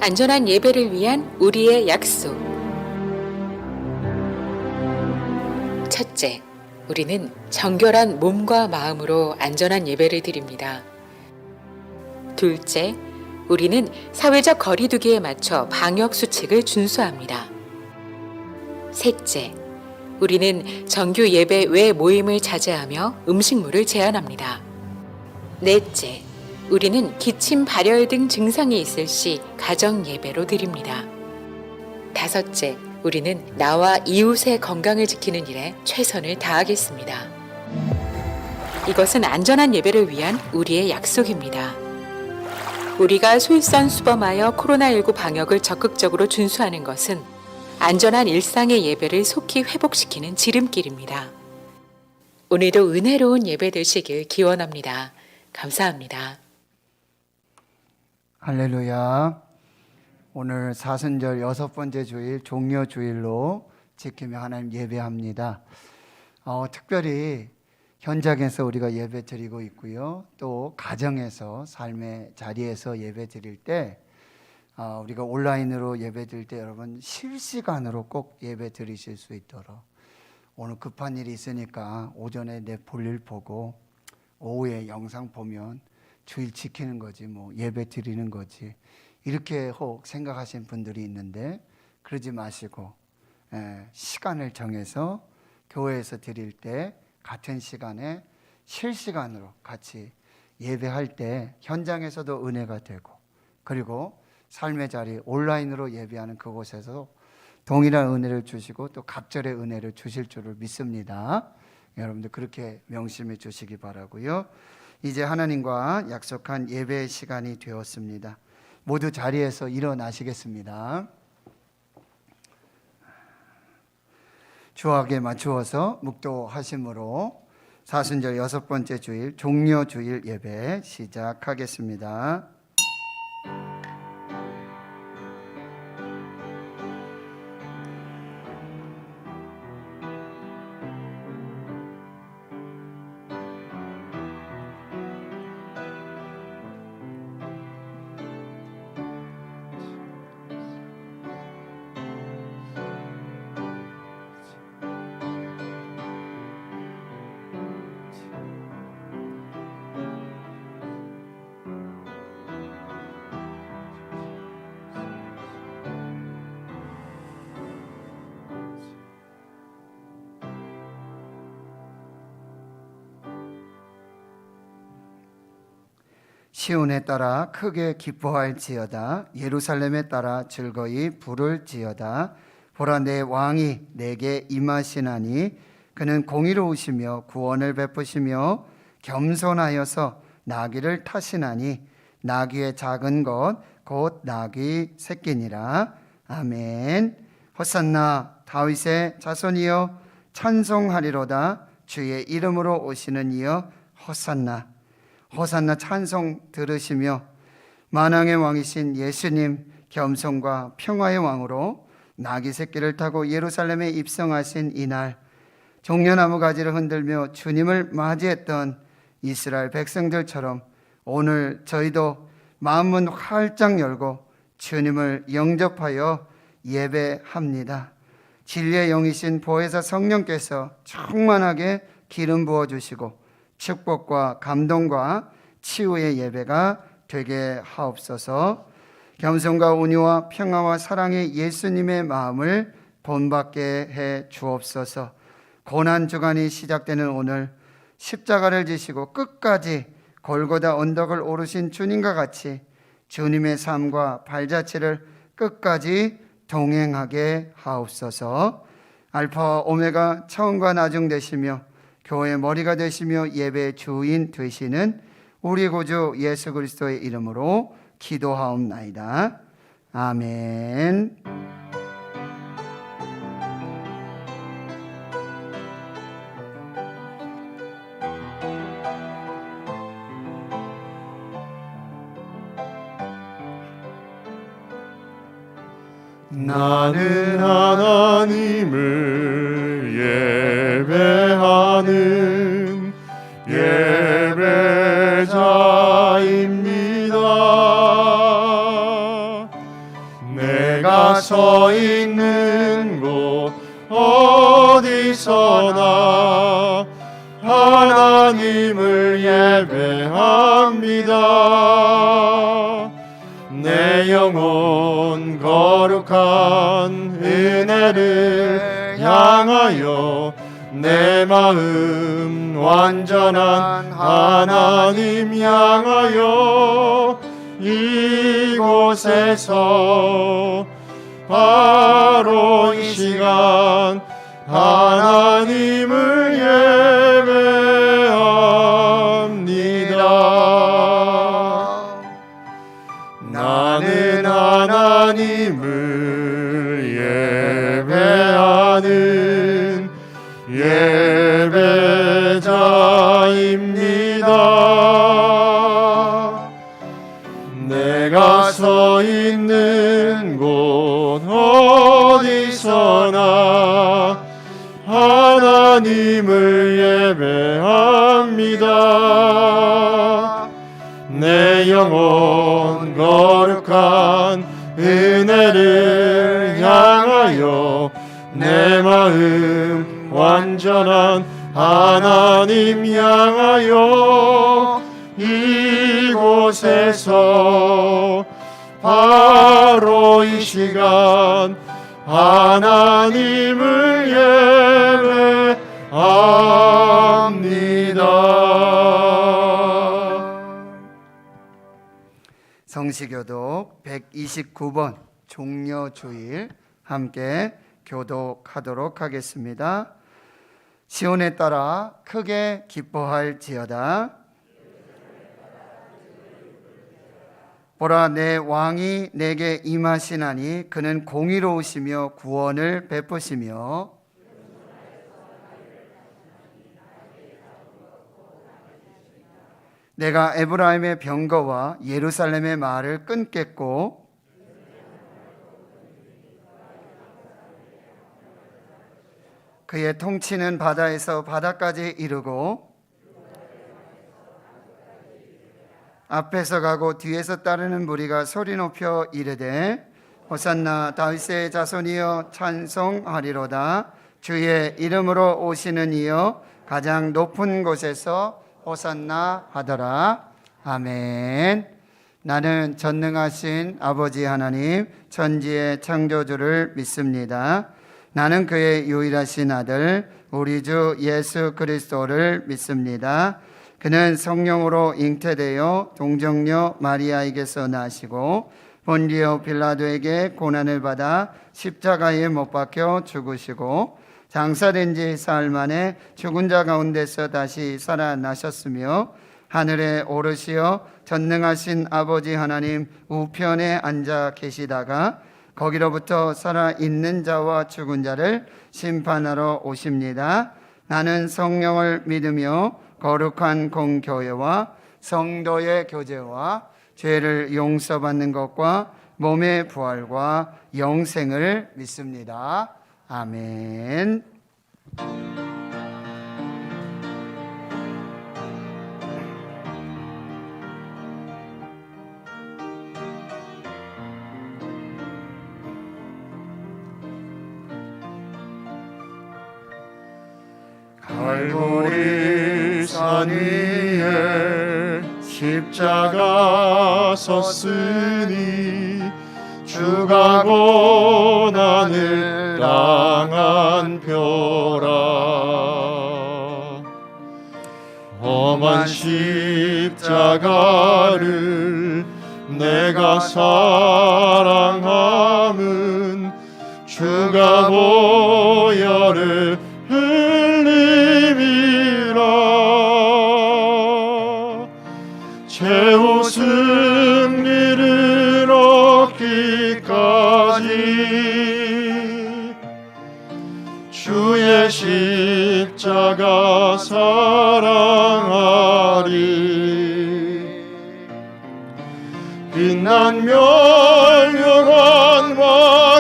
안전한 예배를 위한 우리의 약속. 첫째, 우리는 정결한 몸과 마음으로 안전한 예배를 드립니다. 둘째, 우리는 사회적 거리두기에 맞춰 방역 수칙을 준수합니다. 셋째, 우리는 정규 예배 외 모임을 자제하며 음식물을 제한합니다. 넷째, 우리는 기침, 발열 등 증상이 있을 시 가정 예배로 드립니다. 다섯째, 우리는 나와 이웃의 건강을 지키는 일에 최선을 다하겠습니다. 이것은 안전한 예배를 위한 우리의 약속입니다. 우리가 솔선수범하여 코로나19 방역을 적극적으로 준수하는 것은 안전한 일상의 예배를 속히 회복시키는 지름길입니다. 오늘도 은혜로운 예배 되시길 기원합니다. 감사합니다. 할렐루야. 오늘 사순절 6번째 주일 종려 주일로 지키며 하나님 예배합니다. 특별히 현장에서 우리가 예배 드리고 있고요. 또 가정에서 삶의 자리에서 예배 드릴 때 우리가 온라인으로 예배 드릴 때 여러분 실시간으로 꼭 예배 드리실 수 있도록 오늘 급한 일이 있으니까 오전에 내 볼일 보고 오후에 영상 보면 주일 지키는 거지 뭐 예배 드리는 거지 이렇게 혹 생각하시는 분들이 있는데 그러지 마시고 시간을 정해서 교회에서 드릴 때 같은 시간에 실시간으로 같이 예배할 때 현장에서도 은혜가 되고 그리고 삶의 자리 온라인으로 예배하는 그곳에서 동일한 은혜를 주시고 또 갑절의 은혜를 주실 줄을 믿습니다. 여러분들 그렇게 명심해 주시기 바라고요. 이제 하나님과 약속한 예배의 시간이 되었습니다. 모두 자리에서 일어나시겠습니다. 주악에 맞추어서 묵도하심으로 사순절 6번째 주일 종려 주일 예배 시작하겠습니다. 시온에 따라 크게 기뻐할지어다. 예루살렘에 따라 즐거이 부를지어다. 보라, 내 왕이 내게 임하시나니 그는 공의로우시며 구원을 베푸시며 겸손하여서 나귀를 타시나니 나귀의 작은 것 곧 나귀 새끼니라. 아멘. 호산나 다윗의 자손이여 찬송하리로다. 주의 이름으로 오시는 이여 호산나. 호산나 찬송 들으시며 만왕의 왕이신 예수님 겸손과 평화의 왕으로 나귀 새끼를 타고 예루살렘에 입성하신 이날 종려나무 가지를 흔들며 주님을 맞이했던 이스라엘 백성들처럼 오늘 저희도 마음문 활짝 열고 주님을 영접하여 예배합니다. 진리의 영이신 보혜사 성령께서 충만하게 기름 부어주시고 축복과 감동과 치유의 예배가 되게 하옵소서. 겸손과 온유와 평화와 사랑의 예수님의 마음을 본받게 해 주옵소서. 고난주간이 시작되는 오늘 십자가를 지시고 끝까지 골고다 언덕을 오르신 주님과 같이 주님의 삶과 발자취를 끝까지 동행하게 하옵소서. 알파 오메가 처음과 나중 되시며 교회의 머리가 되시며 예배의 주인 되시는 우리 구주 예수 그리스도의 이름으로 기도하옵나이다. 아멘. 나는 하나님을 예배하는 예배자입니다. 내가 서 있는 곳 어디서나 하나님을 예배합니다. 내 영혼 거룩한 은혜를 향하여 내 마음 완전한 하나님 향하여 이곳에서 바로 이 시간 하나님을 예배합니다. 나는 하나님을 예배하는 예배자입니다. 내가 서 있는 곳 어디서나 하나님을 예배합니다. 내 영혼 거룩한 은혜를 향하여 내 마음 완전한 하나님 향하여 이곳에서 바로 이 시간 하나님을 예배합니다. 성시교독 129번 종려주일 함께 교독하도록 하겠습니다. 시온에 따라 크게 기뻐할지어다. 보라, 내 왕이 내게 임하시나니 그는 공의로우시며 구원을 베푸시며 내가 에브라임의 병거와 예루살렘의 말을 끊겠고 그의 통치는 바다에서 바다까지 이르고 앞에서 가고 뒤에서 따르는 무리가 소리 높여 이르되 호산나 다윗의 자손이여 찬송하리로다. 주의 이름으로 오시는 이여 가장 높은 곳에서 호산나 하더라. 아멘. 나는 전능하신 아버지 하나님 천지의 창조주를 믿습니다. 나는 그의 유일하신 아들 우리 주 예수 그리스도를 믿습니다. 그는 성령으로 잉태되어 동정녀 마리아에게서 나시고 본디오 빌라도에게 고난을 받아 십자가에 못 박혀 죽으시고 장사된 지 사흘 만에 죽은 자 가운데서 다시 살아나셨으며 하늘에 오르시어 전능하신 아버지 하나님 우편에 앉아 계시다가 거기로부터 살아있는 자와 죽은 자를 심판하러 오십니다. 나는 성령을 믿으며 거룩한 공교회와 성도의 교제와 죄를 용서받는 것과 몸의 부활과 영생을 믿습니다. 아멘. 갈보리 산 위에 십자가 섰으니 주가 고난을 당한 표라. 험한 십자가를 내가 사랑함은 주가 보혈을 흘림이라. 최후 승리를 얻기까지 주의 십자가 사랑하리. 빛난 멸류관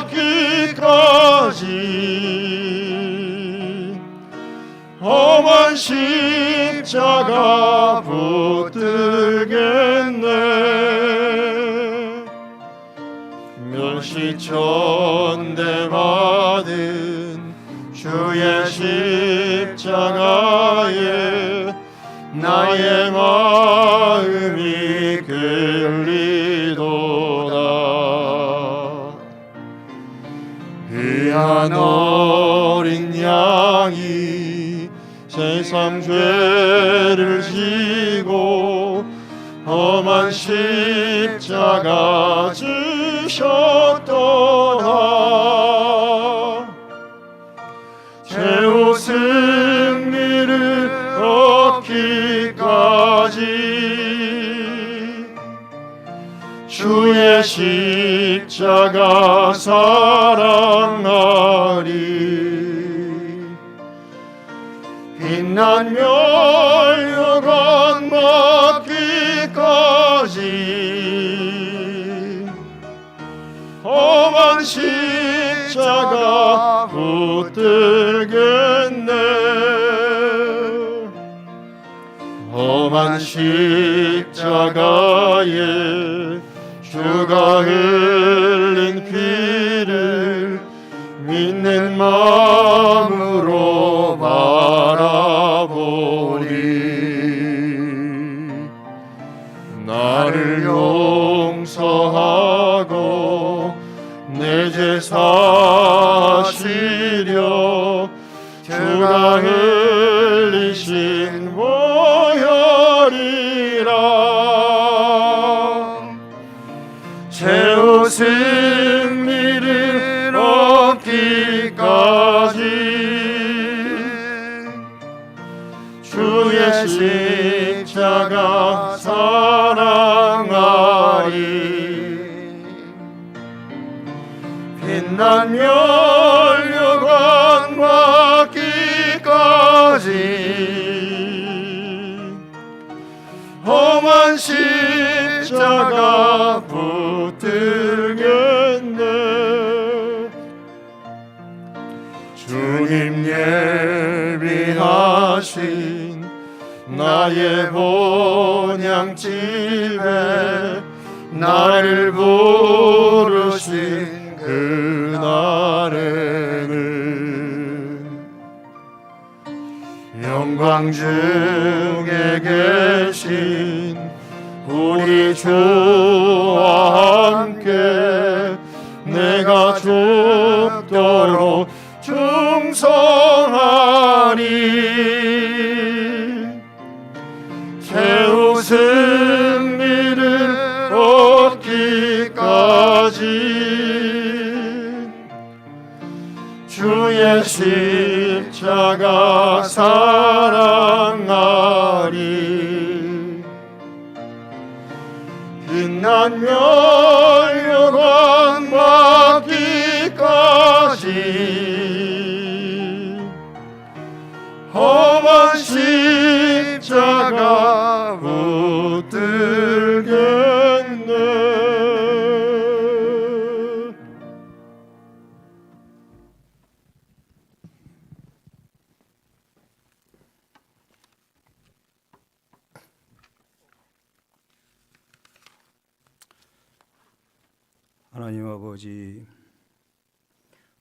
받기까지 험한 십자가 붙들겠네. 다시 전대받은 주의 십자가에 나의 마음이 끌리도다. 귀한 어린 양이 세상 죄를 지고 험한 십자가 지셨도다. 최후 승리를 얻기까지 주의 십자가 사랑하리. 빛난 멸류관 받기까지 험한 십자가 붙들겠네. 험한 십자가에 주가 흘린 피를 믿는 마음으로 바라보리. 나를 용서하고 내 죄 사시려 주가 흘리신 보혈이라. 최후 승리를 얻기까지 주의 십자가 사랑하리. 빛난 멸류관 받기까지 험한 십자가 붙들겠네. 주님 예비하신 나의 본향집에 나를 부르신 그날에는 영광 중에 계신 우리 주와 함께 내가 죽도록 충성하리. 최후 승리를 얻기까지 주의 십자가 사랑하리. 빛난 멸류관 받기까지 험한 십자가 붙들겠네. 하나님 아버지,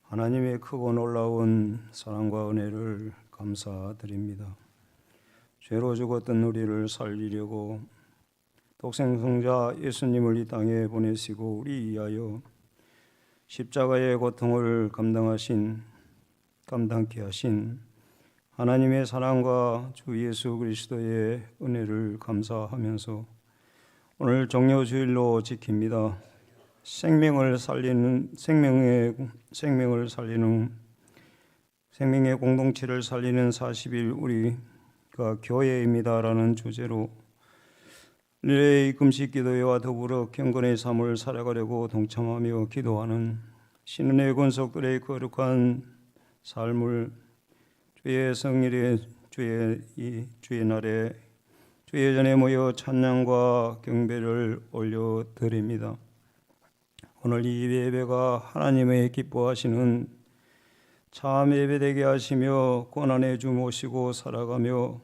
하나님의 크고 놀라운 사랑과 은혜를 감사드립니다. 죄로 죽었던 우리를 살리려고 독생성자 예수님을 이 땅에 보내시고 우리 위하여 십자가의 고통을 감당케 하신 하나님의 사랑과 주 예수 그리스도의 은혜를 감사하면서 오늘 종료주일로 지킵니다. 생명의 공동체를 살리는 40일 우리가 교회입니다라는 주제로 릴레이 금식 기도회와 더불어 경건의 삶을 살아가려고 동참하며 기도하는 신은의 권속들의 거룩한 삶을 주의 성일에 주의 날에 주의 전에 모여 찬양과 경배를 올려드립니다. 오늘 이 예배가 하나님의 기뻐하시는 참 예배되게 하시며 고난의 주 모시고 살아가며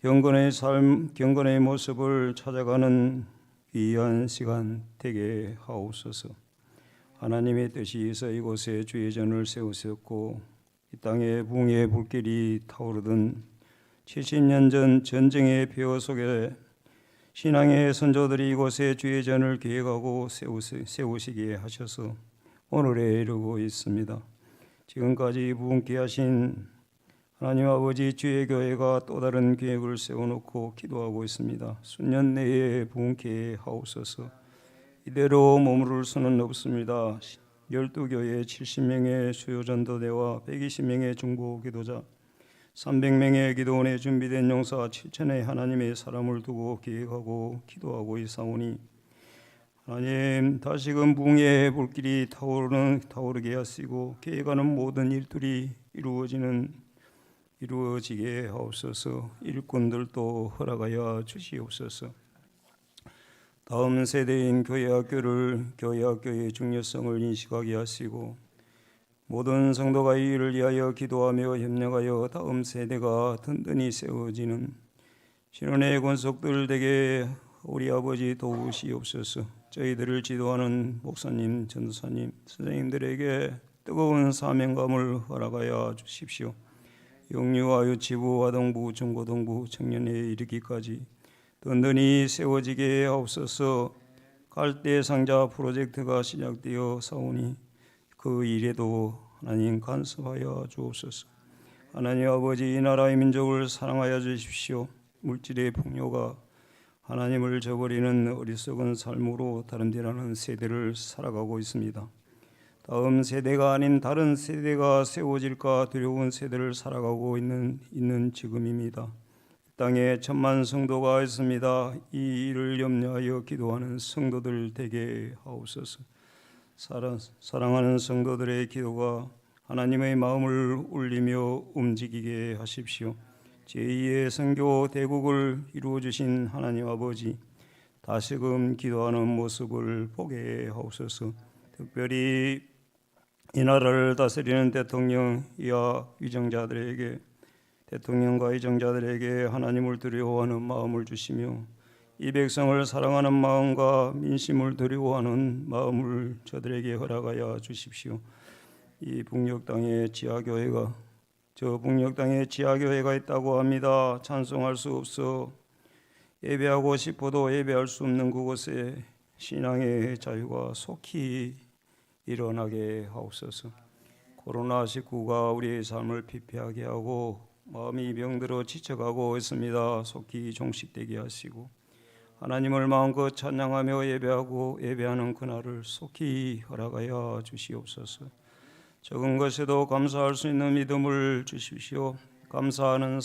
경건의 삶, 경건의 모습을 찾아가는 귀한 시간 되게 하옵소서. 하나님의 뜻이서 이곳에 주의 전을 세우셨고 이 땅에 붕의 불길이 타오르던 70년 전 전쟁의 폐허 속에 신앙의 선조들이 이곳에 주의 전을 계획하고 세우시게 하셔서 오늘에 이르고 있습니다. 지금까지 부흥케 하신 하나님 아버지 주의 교회가 또 다른 계획을 세워놓고 기도하고 있습니다. 수년 내에 부흥케 하옵소서. 이대로 머무를 수는 없습니다. 12교회 70명의 수요 전도대와 120명의 중보 기도자 300명의 기도원에 준비된 용사 7천의 하나님의 사람을 두고 계획하고 기도하고 있사오니 하나님 다시금 붕의 불길이 타오르게 하시고 계획하는 모든 일들이 이루어지게 하옵소서. 일꾼들도 허락하여 주시옵소서. 다음 세대인 교회학교의 중요성을 인식하게 하시고 모든 성도가 이 일을 위하여 기도하며 협력하여 다음 세대가 든든히 세워지는 신혼의 권속들 되게 우리 아버지 도우시옵소서. 저희들을 지도하는 목사님, 전도사님, 선생님들에게 뜨거운 사명감을 허락하여 주십시오. 영유아, 유치부, 아동부, 중고등부, 청년에 이르기까지 든든히 세워지게 하옵소서. 갈대 상자 프로젝트가 시작되어 사오니 그 일에도 하나님 간섭하여 주옵소서. 하나님 아버지 이 나라의 민족을 사랑하여 주십시오. 물질의 풍요가 하나님을 저버리는 어리석은 삶으로 다름질하는 세대를 살아가고 있습니다. 다음 세대가 아닌 다른 세대가 세워질까 두려운 세대를 살아가고 있는 지금입니다. 땅에 1,000만 성도가 있습니다. 이 일을 염려하여 기도하는 성도들 되게 하옵소서. 사랑하는 성도들의 기도가 하나님의 마음을 울리며 움직이게 하십시오. 제2의 선교 대국을 이루어 주신 하나님 아버지 다시금 기도하는 모습을 보게 하옵소서. 특별히 이 나라를 다스리는 대통령과 위정자들에게 하나님을 두려워하는 마음을 주시며 이 백성을 사랑하는 마음과 민심을 두려워하는 마음을 저들에게 허락하여 주십시오. 이 북녘 땅에 지하교회가 있다고 합니다. 찬송할 수 없어 예배하고 싶어도 예배할 수 없는 그곳에 신앙의 자유가 속히 일어나게 하옵소서. 코로나19가 우리의 삶을 피폐하게 하고 마음이 병들어 지쳐가고 있습니다. 속히 종식되게 하시고 하나님을 마음껏 찬양하며 예배하는 그날을 속히 허락하여 주시옵소서. 적은 것에도 감사할 수 있는 믿음을 주십시오. 감사하는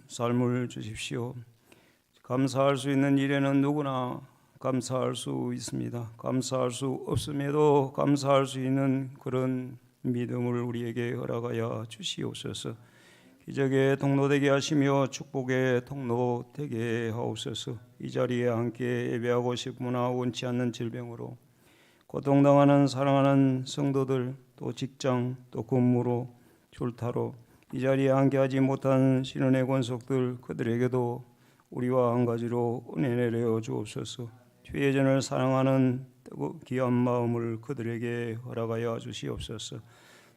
삶을 주십시오. 감사할 수 있는 일에는 누구나 감사할 수 있습니다. 감사할 수 없음에도 감사할 수 있는 그런 믿음을 우리에게 허락하여 주시옵소서. 기적의 통로 되게 하시며 축복의 통로 되게 하옵소서. 이 자리에 함께 예배하고 싶으나 원치 않는 질병으로 고통당하는 사랑하는 성도들, 또 직장, 또 근무로, 출타로 이 자리에 함께하지 못한 신혼의 권속들, 그들에게도 우리와 한 가지로 은혜 내려 주옵소서. 주의 전을 사랑하는 귀한 마음을 그들에게 허락하여 주시옵소서.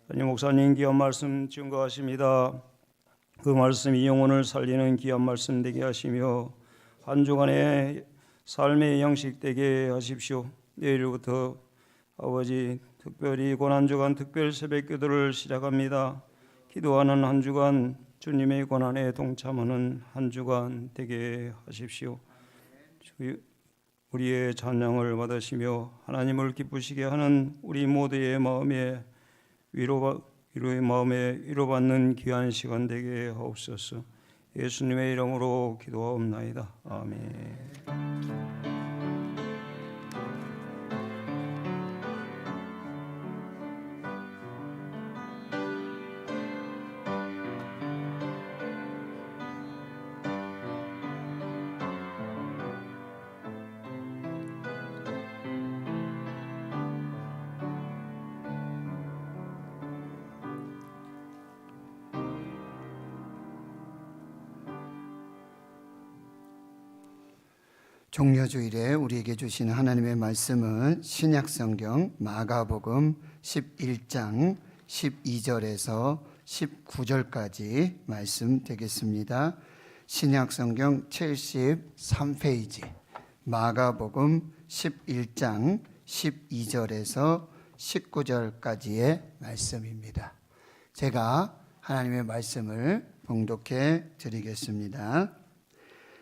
담임 목사님 귀한 말씀 증거하십니다. 그 말씀이 영혼을 살리는 귀한 말씀 되게 하시며 한 주간의 삶의 양식 되게 하십시오. 내일부터 아버지 특별히 고난주간 특별 새벽기도를 시작합니다. 기도하는 한 주간 주님의 고난에 동참하는 한 주간 되게 하십시오. 우리의 찬양을 받으시며 하나님을 기쁘시게 하는 우리 모두의 마음에 위로받는 귀한 시간 되게 하옵소서. 예수님의 이름으로 기도하옵나이다. 아멘. 종려주일에 우리에게 주신 하나님의 말씀은 신약성경 마가복음 11장 12절에서 19절까지 말씀 되겠습니다. 신약성경 73페이지 마가복음 11장 12절에서 19절까지의 말씀입니다. 제가 하나님의 말씀을 봉독해 드리겠습니다.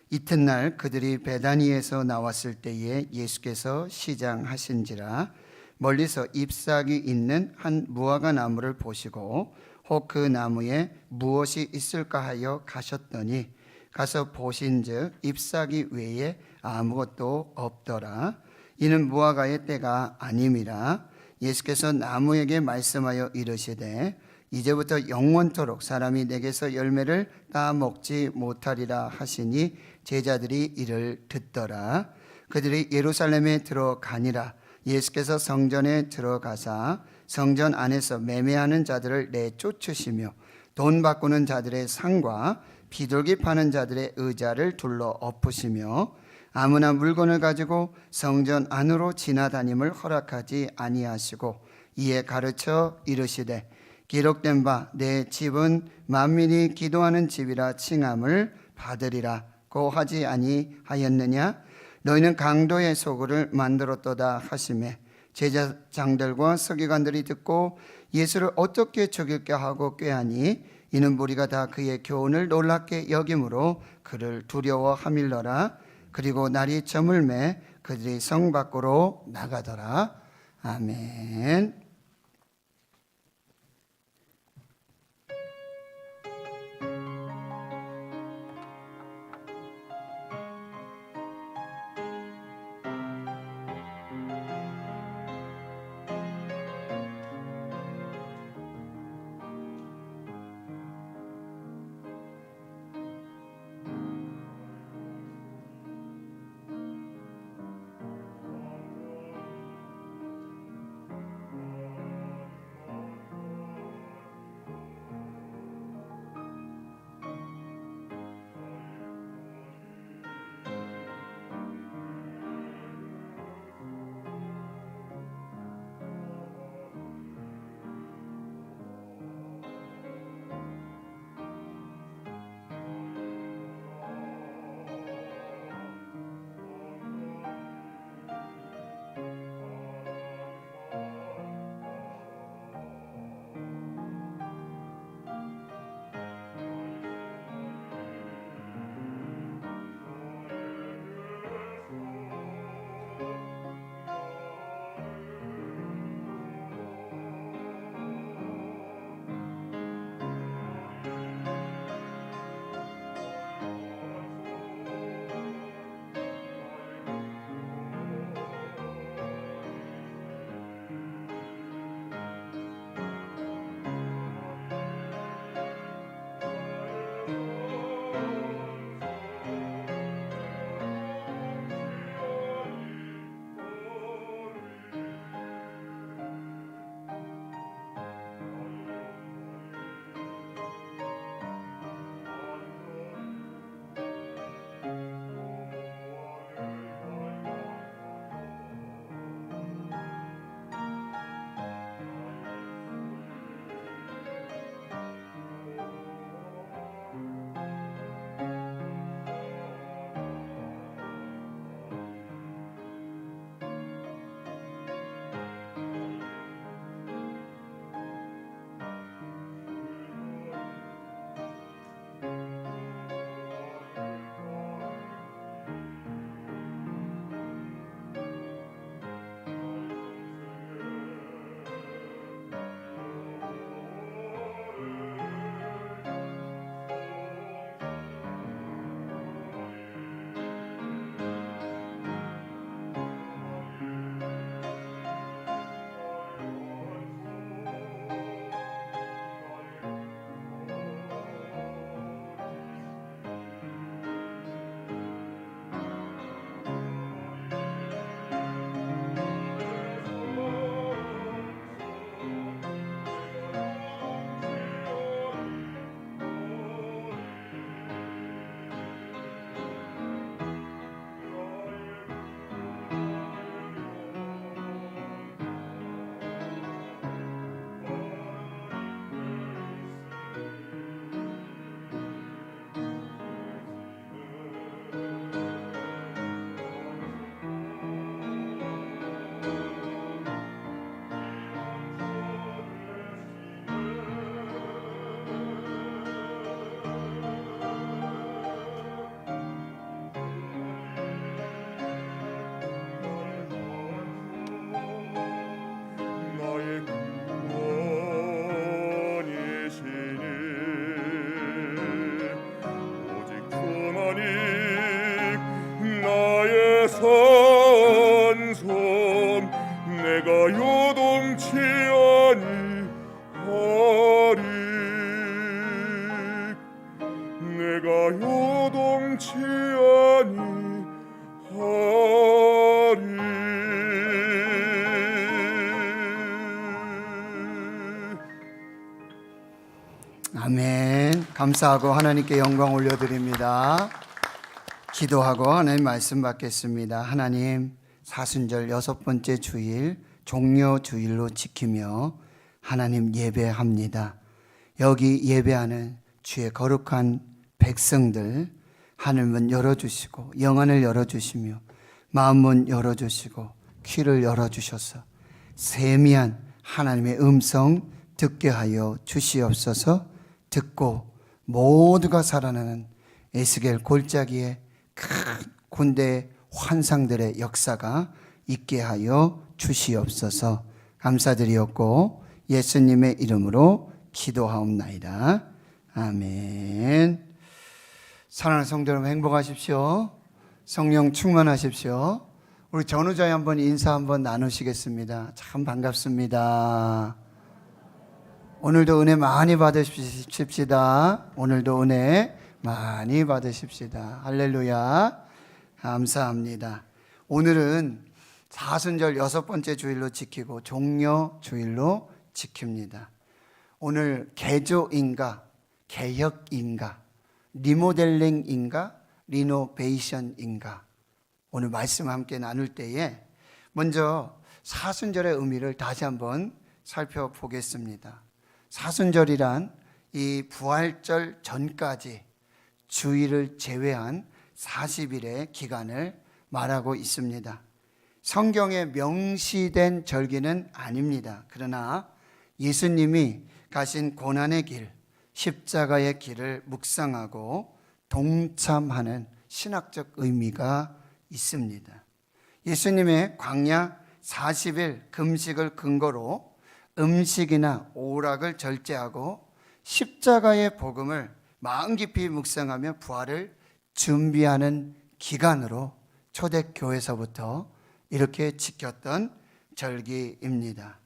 이튿날 그들이 베다니에서 나왔을 때에 예수께서 시장하신지라 멀리서 잎사귀 있는 한 무화과 나무를 보시고 혹 그 나무에 무엇이 있을까 하여 가셨더니 가서 보신즉 잎사귀 외에 아무것도 없더라. 이는 무화과의 때가 아님이라. 예수께서 나무에게 말씀하여 이르시되 이제부터 영원토록 사람이 내게서 열매를 따먹지 못하리라 하시니 제자들이 이를 듣더라. 그들이 예루살렘에 들어가니라. 예수께서 성전에 들어가사 성전 안에서 매매하는 자들을 내쫓으시며 돈 바꾸는 자들의 상과 비둘기 파는 자들의 의자를 둘러 엎으시며 아무나 물건을 가지고 성전 안으로 지나다님을 허락하지 아니하시고 이에 가르쳐 이르시되 기록된 바 내 집은 만민이 기도하는 집이라 칭함을 받으리라 고 하지 아니하였느냐. 너희는 강도의 소굴을 만들었도다 하시매 제사장들과 서기관들이 듣고 예수를 어떻게 죽일까 하고 꾀하니 이는 무리가 다 그의 교훈을 놀랍게 여김으로 그를 두려워함일러라. 그리고 날이 저물매 그들이 성 밖으로 나가더라. 아멘. 손 내가 요동치 아니하리 내가 요동치 아니하리. 아멘. 감사하고 하나님께 영광 올려드립니다. 기도하고 하나님 말씀 받겠습니다. 하나님, 사순절 6번째 주일 종려 주일로 지키며 하나님 예배합니다. 여기 예배하는 주의 거룩한 백성들 하늘문 열어주시고 영안을 열어주시며 마음문 열어주시고 귀를 열어주셔서 세미한 하나님의 음성 듣게 하여 주시옵소서. 듣고 모두가 살아나는 에스겔 골짜기의 큰 군대 환상들의 역사가 있게 하여 주시옵소서. 감사드리옵고 예수님의 이름으로 기도하옵나이다. 아멘. 사랑하는 성도 여러분, 행복하십시오. 성령 충만하십시오. 우리 전우자에 한번 인사 한번 나누시겠습니다. 참 반갑습니다. 오늘도 은혜 많이 받으십시다. 오늘도 은혜 많이 받으십시다. 할렐루야. 감사합니다. 오늘은 사순절 6번째 주일로 지키고 종려 주일로 지킵니다. 오늘 개조인가, 개혁인가, 리모델링인가, 리노베이션인가, 오늘 말씀 함께 나눌 때에 먼저 사순절의 의미를 다시 한번 살펴보겠습니다. 사순절이란 이 부활절 전까지 주일을 제외한 40일의 기간을 말하고 있습니다. 성경에 명시된 절기는 아닙니다. 그러나 예수님이 가신 고난의 길, 십자가의 길을 묵상하고 동참하는 신학적 의미가 있습니다. 예수님의 광야 40일 금식을 근거로 음식이나 오락을 절제하고 십자가의 복음을 마음 깊이 묵상하며 부활을 준비하는 기간으로 초대교회에서부터 이렇게 지켰던 절기입니다.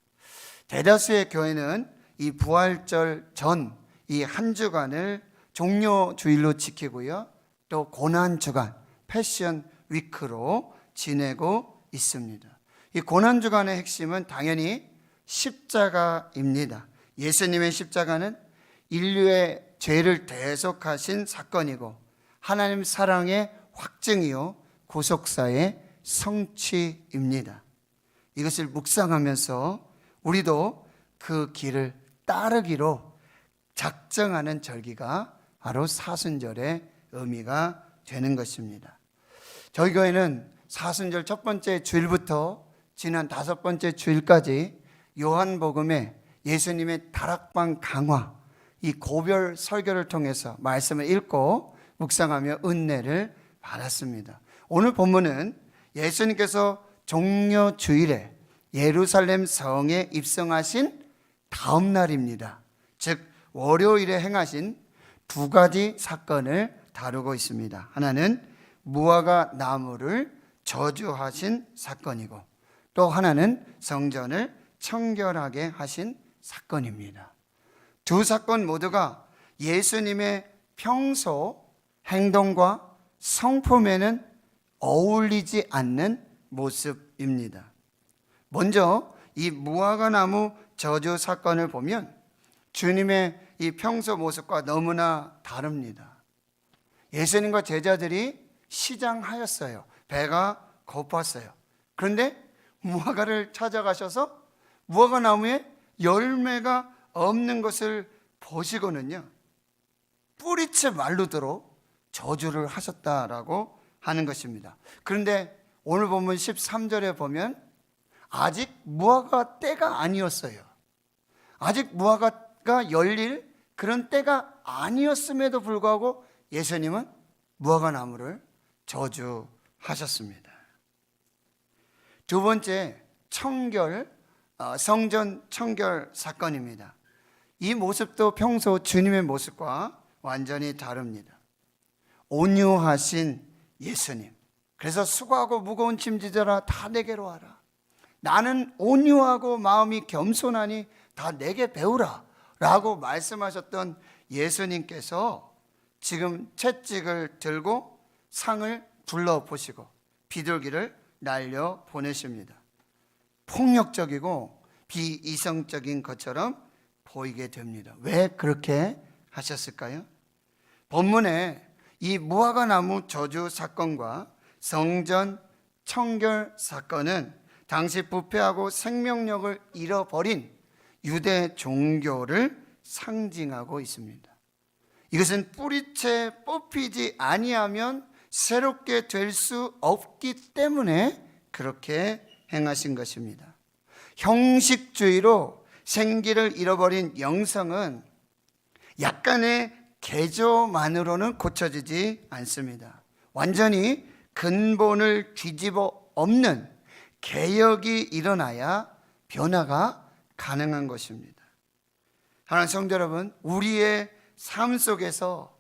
대다수의 교회는 이 부활절 전 이 한 주간을 종려 주일로 지키고요, 또 고난 주간, 패션 위크로 지내고 있습니다. 이 고난 주간의 핵심은 당연히 십자가입니다. 예수님의 십자가는 인류의 죄를 대속하신 사건이고 하나님 사랑의 확증이요 구속사의 성취입니다. 이것을 묵상하면서 우리도 그 길을 따르기로 작정하는 절기가 바로 사순절의 의미가 되는 것입니다. 저희 교회는 사순절 첫 번째 주일부터 지난 5번째 주일까지 요한복음의 예수님의 다락방 강화, 이 고별 설교를 통해서 말씀을 읽고 묵상하며 은혜를 받았습니다. 오늘 본문은 예수님께서 종려 주일에 예루살렘 성에 입성하신 다음 날입니다. 즉 월요일에 행하신 두 가지 사건을 다루고 있습니다. 하나는 무화과 나무를 저주하신 사건이고 또 하나는 성전을 청결하게 하신 사건입니다. 두 사건 모두가 예수님의 평소 행동과 성품에는 어울리지 않는 모습입니다. 먼저 이 무화과 나무 저주 사건을 보면 주님의 이 평소 모습과 너무나 다릅니다. 예수님과 제자들이 시장하였어요. 배가 고팠어요. 그런데 무화과를 찾아가셔서 무화과 나무에 열매가 없는 것을 보시고는요, 뿌리채 말르도록 저주를 하셨다라고 하는 것입니다. 그런데 오늘 본문 13절에 보면 아직 무화과 때가 아니었어요. 아직 무화과가 열릴 그런 때가 아니었음에도 불구하고 예수님은 무화과 나무를 저주하셨습니다. 두 번째, 성전 청결 사건입니다. 이 모습도 평소 주님의 모습과 완전히 다릅니다. 온유하신 예수님, 그래서 수고하고 무거운 짐지더라 다 내게로 와라. 나는 온유하고 마음이 겸손하니 다 내게 배우라 라고 말씀하셨던 예수님께서 지금 채찍을 들고 상을 둘러보시고 비둘기를 날려 보내십니다. 폭력적이고 비이성적인 것처럼 보이게 됩니다. 왜 그렇게 하셨을까요? 본문에 이 무화과나무 저주 사건과 성전 청결 사건은 당시 부패하고 생명력을 잃어버린 유대 종교를 상징하고 있습니다. 이것은 뿌리채 뽑히지 아니하면 새롭게 될 수 없기 때문에 그렇게 행하신 것입니다. 형식주의로 생기를 잃어버린 영성은 약간의 개조만으로는 고쳐지지 않습니다. 완전히 근본을 뒤집어 엎는 개혁이 일어나야 변화가 가능한 것입니다. 하나님 성도 여러분, 우리의 삶 속에서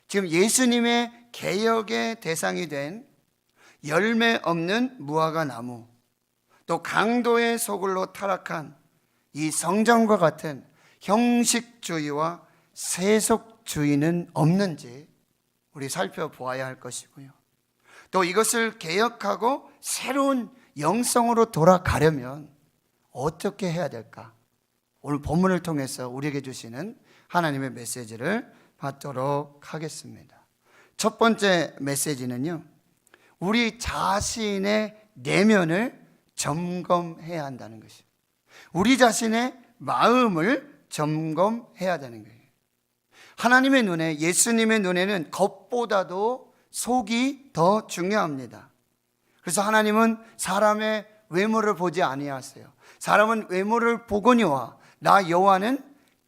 지금 예수님의 개혁의 대상이 된 열매 없는 무화과 나무, 또 강도의 소굴로 타락한 이 성전과 같은 형식주의와 세속주의는 없는지 우리 살펴보아야 할 것이고요. 또 이것을 개혁하고 새로운 영성으로 돌아가려면 어떻게 해야 될까? 오늘 본문을 통해서 우리에게 주시는 하나님의 메시지를 받도록 하겠습니다. 첫 번째 메시지는요, 우리 자신의 내면을 점검해야 한다는 것입니다. 우리 자신의 마음을 점검해야 되는 거예요. 하나님의 눈에, 예수님의 눈에는 겉보다도 속이 더 중요합니다. 그래서 하나님은 사람의 외모를 보지 아니하세요. 사람은 외모를 보거니와 나 여호와는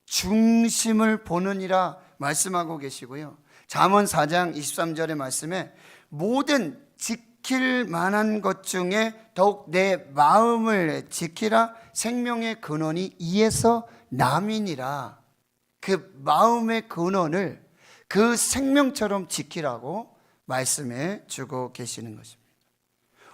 중심을 보느니라 말씀하고 계시고요. 잠언 4장 23절의 말씀에 모든 지킬 만한 것 중에 더욱 내 마음을 지키라. 생명의 근원이 이에서 남이니라. 그 마음의 근원을 그 생명처럼 지키라고 말씀해 주고 계시는 것입니다.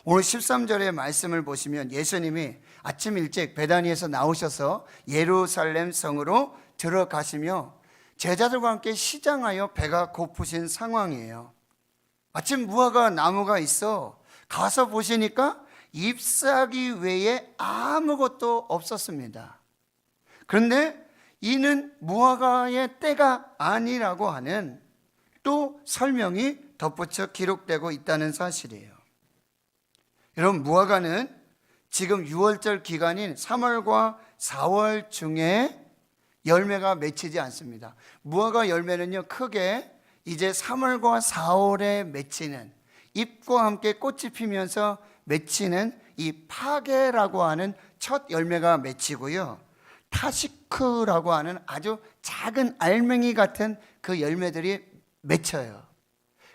오늘 13절의 말씀을 보시면 예수님이 아침 일찍 베다니에서 나오셔서 예루살렘 성으로 들어가시며 제자들과 함께 시장하여 배가 고프신 상황이에요. 마침 무화과 나무가 있어 가서 보시니까 잎사귀 외에 아무것도 없었습니다. 그런데 이는 무화과의 때가 아니라고 하는 또 설명이 덧붙여 기록되고 있다는 사실이에요. 여러분, 무화과는 지금 6월절 기간인 3월과 4월 중에 열매가 맺히지 않습니다. 무화과 열매는요, 크게 이제 3월과 4월에 맺히는, 잎과 함께 꽃이 피면서 맺히는 이 파게라고 하는 첫 열매가 맺히고요, 타시크라고 하는 아주 작은 알맹이 같은 그 열매들이 맺혀요.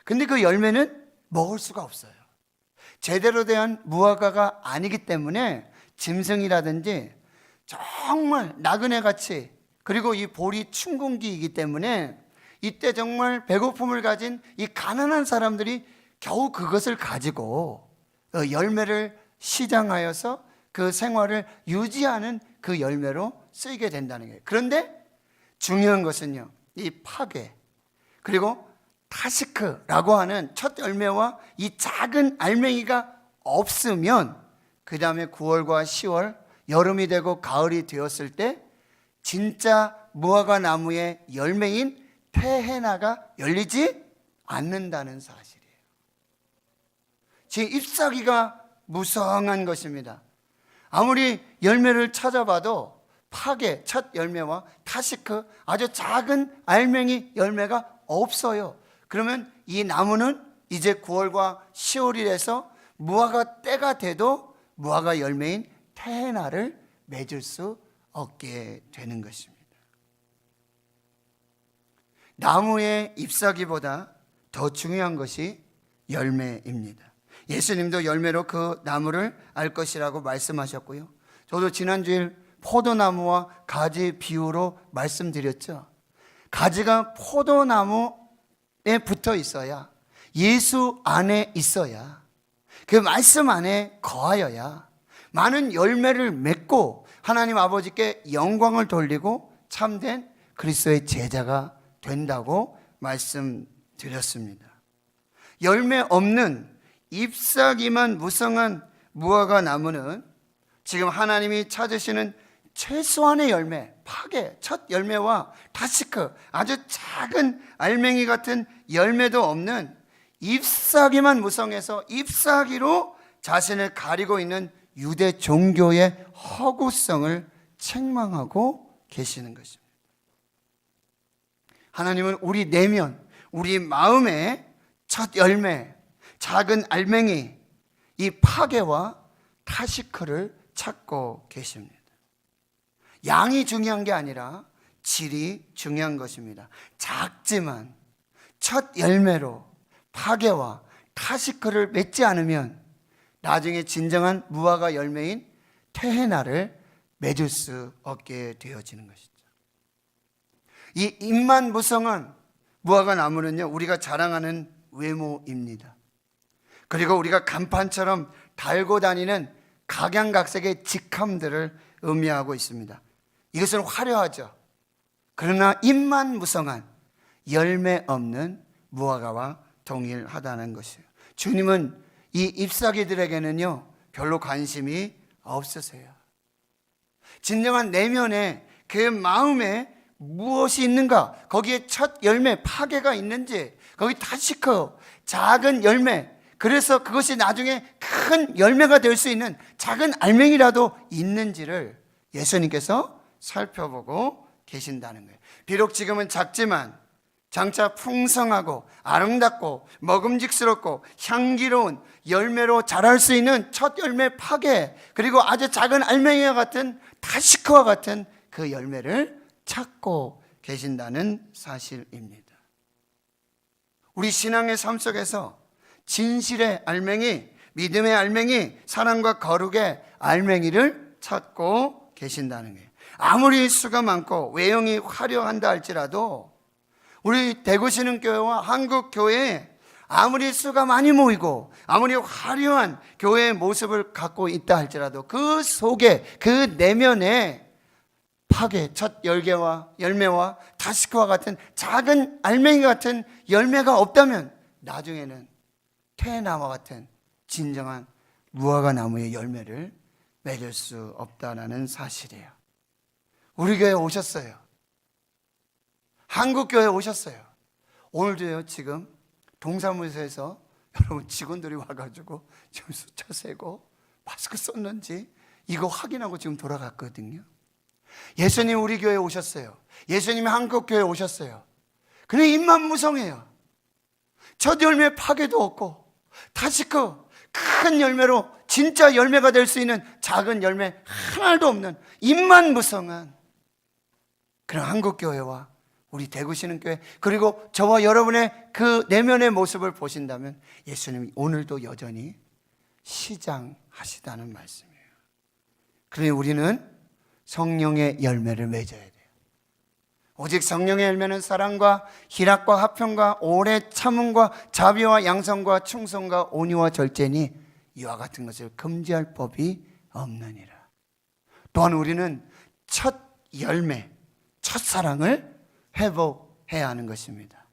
근데 그 열매는 먹을 수가 없어요. 제대로 된 무화과가 아니기 때문에 짐승이라든지 정말 나그네같이, 그리고 이 볼이 춘궁기이기 때문에 이때 정말 배고픔을 가진 이 가난한 사람들이 겨우 그것을 가지고 열매를 시장하여서 그 생활을 유지하는 그 열매로 쓰이게 된다는 거예요. 그런데 중요한 것은요, 이 파괴 그리고 타시크라고 하는 첫 열매와 이 작은 알맹이가 없으면 그 다음에 9월과 10월, 여름이 되고 가을이 되었을 때 진짜 무화과 나무의 열매인 테헤나가 열리지 않는다는 사실이에요. 지금 잎사귀가 무성한 것입니다. 아무리 열매를 찾아봐도 파게, 첫 열매와 타시크, 아주 작은 알맹이 열매가 없어요. 그러면 이 나무는 이제 9월과 10월이 돼서 무화과 때가 돼도 무화과 열매인 테헤나를 맺을 수 없게 되는 것입니다. 나무의 잎사귀보다 더 중요한 것이 열매입니다. 예수님도 열매로 그 나무를 알 것이라고 말씀하셨고요. 저도 지난주에 포도나무와 가지 비유로 말씀드렸죠. 가지가 포도나무에 붙어 있어야, 예수 안에 있어야 그 말씀 안에 거하여야 많은 열매를 맺고 하나님 아버지께 영광을 돌리고 참된 그리스도의 제자가 된다고 말씀드렸습니다. 열매 없는 잎사귀만 무성한 무화과 나무는 지금 하나님이 찾으시는 최소한의 열매, 파괴, 첫 열매와 다시크, 아주 작은 알맹이 같은 열매도 없는 잎사귀만 무성해서 잎사귀로 자신을 가리고 있는 유대 종교의 허구성을 책망하고 계시는 것입니다. 하나님은 우리 내면, 우리 마음의 첫 열매, 작은 알맹이, 이 파괴와 타시크를 찾고 계십니다. 양이 중요한 게 아니라 질이 중요한 것입니다. 작지만 첫 열매로 파괴와 타시크를 맺지 않으면 나중에 진정한 무화과 열매인 테헤나를 맺을 수 없게 되어지는 것이죠. 이 잎만 무성한 무화과 나무는요, 우리가 자랑하는 외모입니다. 그리고 우리가 간판처럼 달고 다니는 각양각색의 직함들을 의미하고 있습니다. 이것은 화려하죠. 그러나 잎만 무성한 열매 없는 무화과와 동일하다는 것이에요. 주님은 이 잎사귀들에게는요 별로 관심이 없으세요. 진정한 내면에 그 마음에 무엇이 있는가, 거기에 첫 열매 파괴가 있는지, 거기 다시크 작은 열매, 그래서 그것이 나중에 큰 열매가 될 수 있는 작은 알맹이라도 있는지를 예수님께서 살펴보고 계신다는 거예요. 비록 지금은 작지만 장차 풍성하고 아름답고 먹음직스럽고 향기로운 열매로 자랄 수 있는 첫 열매 파괴, 그리고 아주 작은 알맹이와 같은 다시크와 같은 그 열매를 찾고 계신다는 사실입니다. 우리 신앙의 삶 속에서 진실의 알맹이, 믿음의 알맹이, 사랑과 거룩의 알맹이를 찾고 계신다는 거예요. 아무리 수가 많고 외형이 화려한다 할지라도 우리 대구신흥교회와 한국교회에 아무리 수가 많이 모이고 아무리 화려한 교회의 모습을 갖고 있다 할지라도 그 속에, 그 내면에 파괴, 첫 열매와 다시크와 같은 작은 알맹이 같은 열매가 없다면 나중에는 테나와 같은 진정한 무화과 나무의 열매를 맺을 수 없다는 사실이에요. 우리 교회에 오셨어요. 한국교회에 오셨어요. 오늘도요, 지금 동사무소에서 여러분 직원들이 와가지고 지금 숫자 세고 마스크 썼는지 이거 확인하고 지금 돌아갔거든요. 예수님 우리 교회에 오셨어요. 예수님이 한국교회에 오셨어요. 근데 입만 무성해요. 첫 열매 파괴도 없고 다시크 큰 열매로 진짜 열매가 될 수 있는 작은 열매 하나도 없는 입만 무성한 그런 한국교회와 우리 대구신흥교회, 그리고 저와 여러분의 그 내면의 모습을 보신다면 예수님이 오늘도 여전히 시장하시다는 말씀이에요. 그러니 우리는 성령의 열매를 맺어야 돼요. 오직 성령의 열매는 사랑과 희락과 화평과 오래 참음과 자비와 양성과 충성과 온유와 절제니 이와 같은 것을 금지할 법이 없느니라. 또한 우리는 첫 열매, 첫 사랑을 회복해야 하는 것입니다.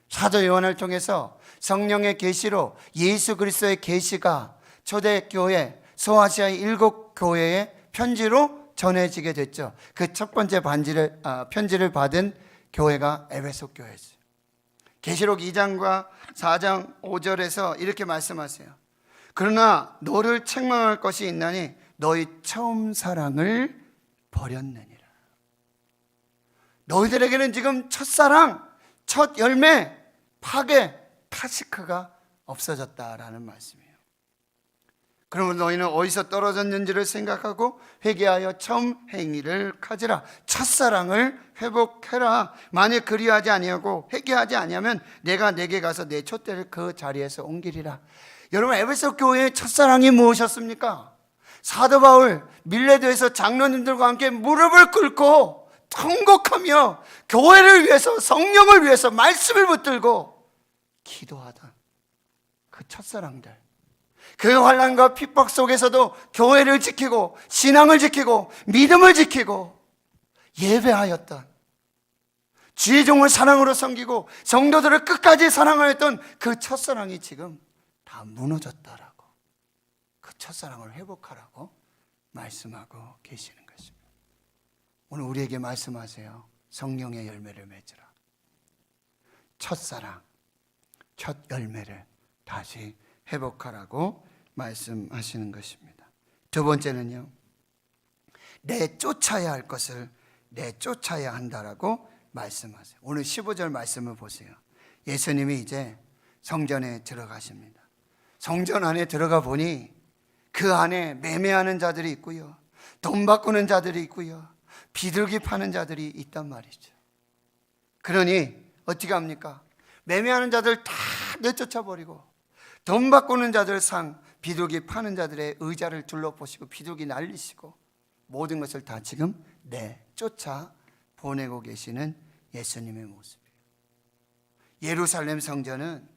사도 요한을 통해서 성령의 계시로 예수 그리스도의 계시가 초대교회 소아시아의 7교회의 편지로 전해지게 됐죠. 그 첫 번째 편지를 받은 교회가 에베소 교회였어요. 계시록 2장과 4장 5절에서 이렇게 말씀하세요. 그러나 너를 책망할 것이 있나니 너희 처음 사랑을 버렸느니라. 너희들에게는 지금 첫사랑, 첫 열매, 파괴, 타시크가 없어졌다라는 말씀이에요. 그러면 너희는 어디서 떨어졌는지를 생각하고 회개하여 처음 행위를 가지라. 첫사랑을 회복해라. 만약 그리하지 아니하고 회개하지 아니하면 내가 내게 가서 내 촛대를 그 자리에서 옮기리라. 여러분, 에베소 교회의 첫사랑이 무엇이었습니까? 사도 바울 밀레도에서 장로님들과 함께 무릎을 꿇고 통곡하며 교회를 위해서, 성령을 위해서 말씀을 붙들고 기도하던 그 첫사랑들, 그 환난과 핍박 속에서도 교회를 지키고 신앙을 지키고 믿음을 지키고 예배하였던, 주의 종을 사랑으로 섬기고 성도들을 끝까지 사랑하였던 그 첫사랑이 지금 다 무너졌다라고, 그 첫사랑을 회복하라고 말씀하고 계시는 것입니다. 오늘 우리에게 말씀하세요. 성령의 열매를 맺으라. 첫사랑, 첫 열매를 다시 회복하라고 말씀하시는 것입니다. 두 번째는요, 내쫓아야 할 것을 내쫓아야 한다라고 말씀하세요. 오늘 15절 말씀을 보세요. 예수님이 이제 성전에 들어가십니다. 성전 안에 들어가 보니 그 안에 매매하는 자들이 있고요, 돈 바꾸는 자들이 있고요, 비둘기 파는 자들이 있단 말이죠. 그러니 어떻게 합니까? 매매하는 자들 다 내쫓아 버리고 돈 바꾸는 자들 상, 비둘기 파는 자들의 의자를 둘러보시고 비둘기 날리시고 모든 것을 다 지금 내쫓아 보내고 계시는 예수님의 모습이에요. 예루살렘 성전은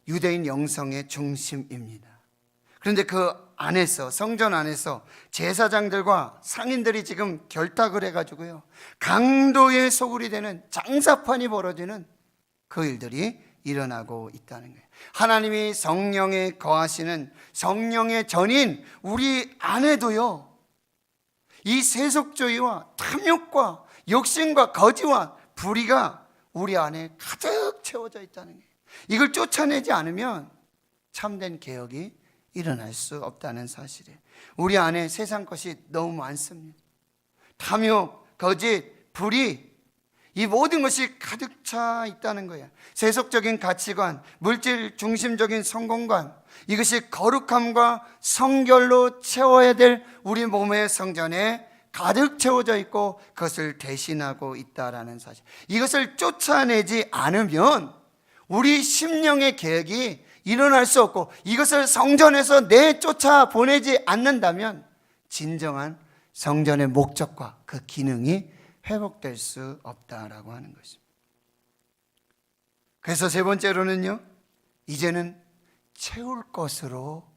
유대인 영성의 중심입니다. 그런데 그 안에서, 성전 안에서 제사장들과 상인들이 지금 결탁을 해가지고요, 강도의 소굴이 되는, 장사판이 벌어지는 그 일들이 일어나고 있다는 거예요. 하나님이 성령에 거하시는 성령의 전인 우리 안에도요, 이 세속주의와 탐욕과 욕심과 거지와 불의가 우리 안에 가득 채워져 있다는 거예요. 이걸 쫓아내지 않으면 참된 개혁이 일어날 수 없다는 사실이에요. 우리 안에 세상 것이 너무 많습니다. 탐욕, 거짓, 불의, 이 모든 것이 가득 차 있다는 거예요. 세속적인 가치관, 물질 중심적인 성공관, 이것이 거룩함과 성결로 채워야 될 우리 몸의 성전에 가득 채워져 있고 그것을 대신하고 있다라는 사실. 이것을 쫓아내지 않으면 우리 심령의 계획이 일어날 수 없고, 이것을 성전에서 내쫓아 보내지 않는다면 진정한 성전의 목적과 그 기능이 회복될 수 없다라고 하는 것입니다. 그래서 세 번째로는요, 이제는 채울 것으로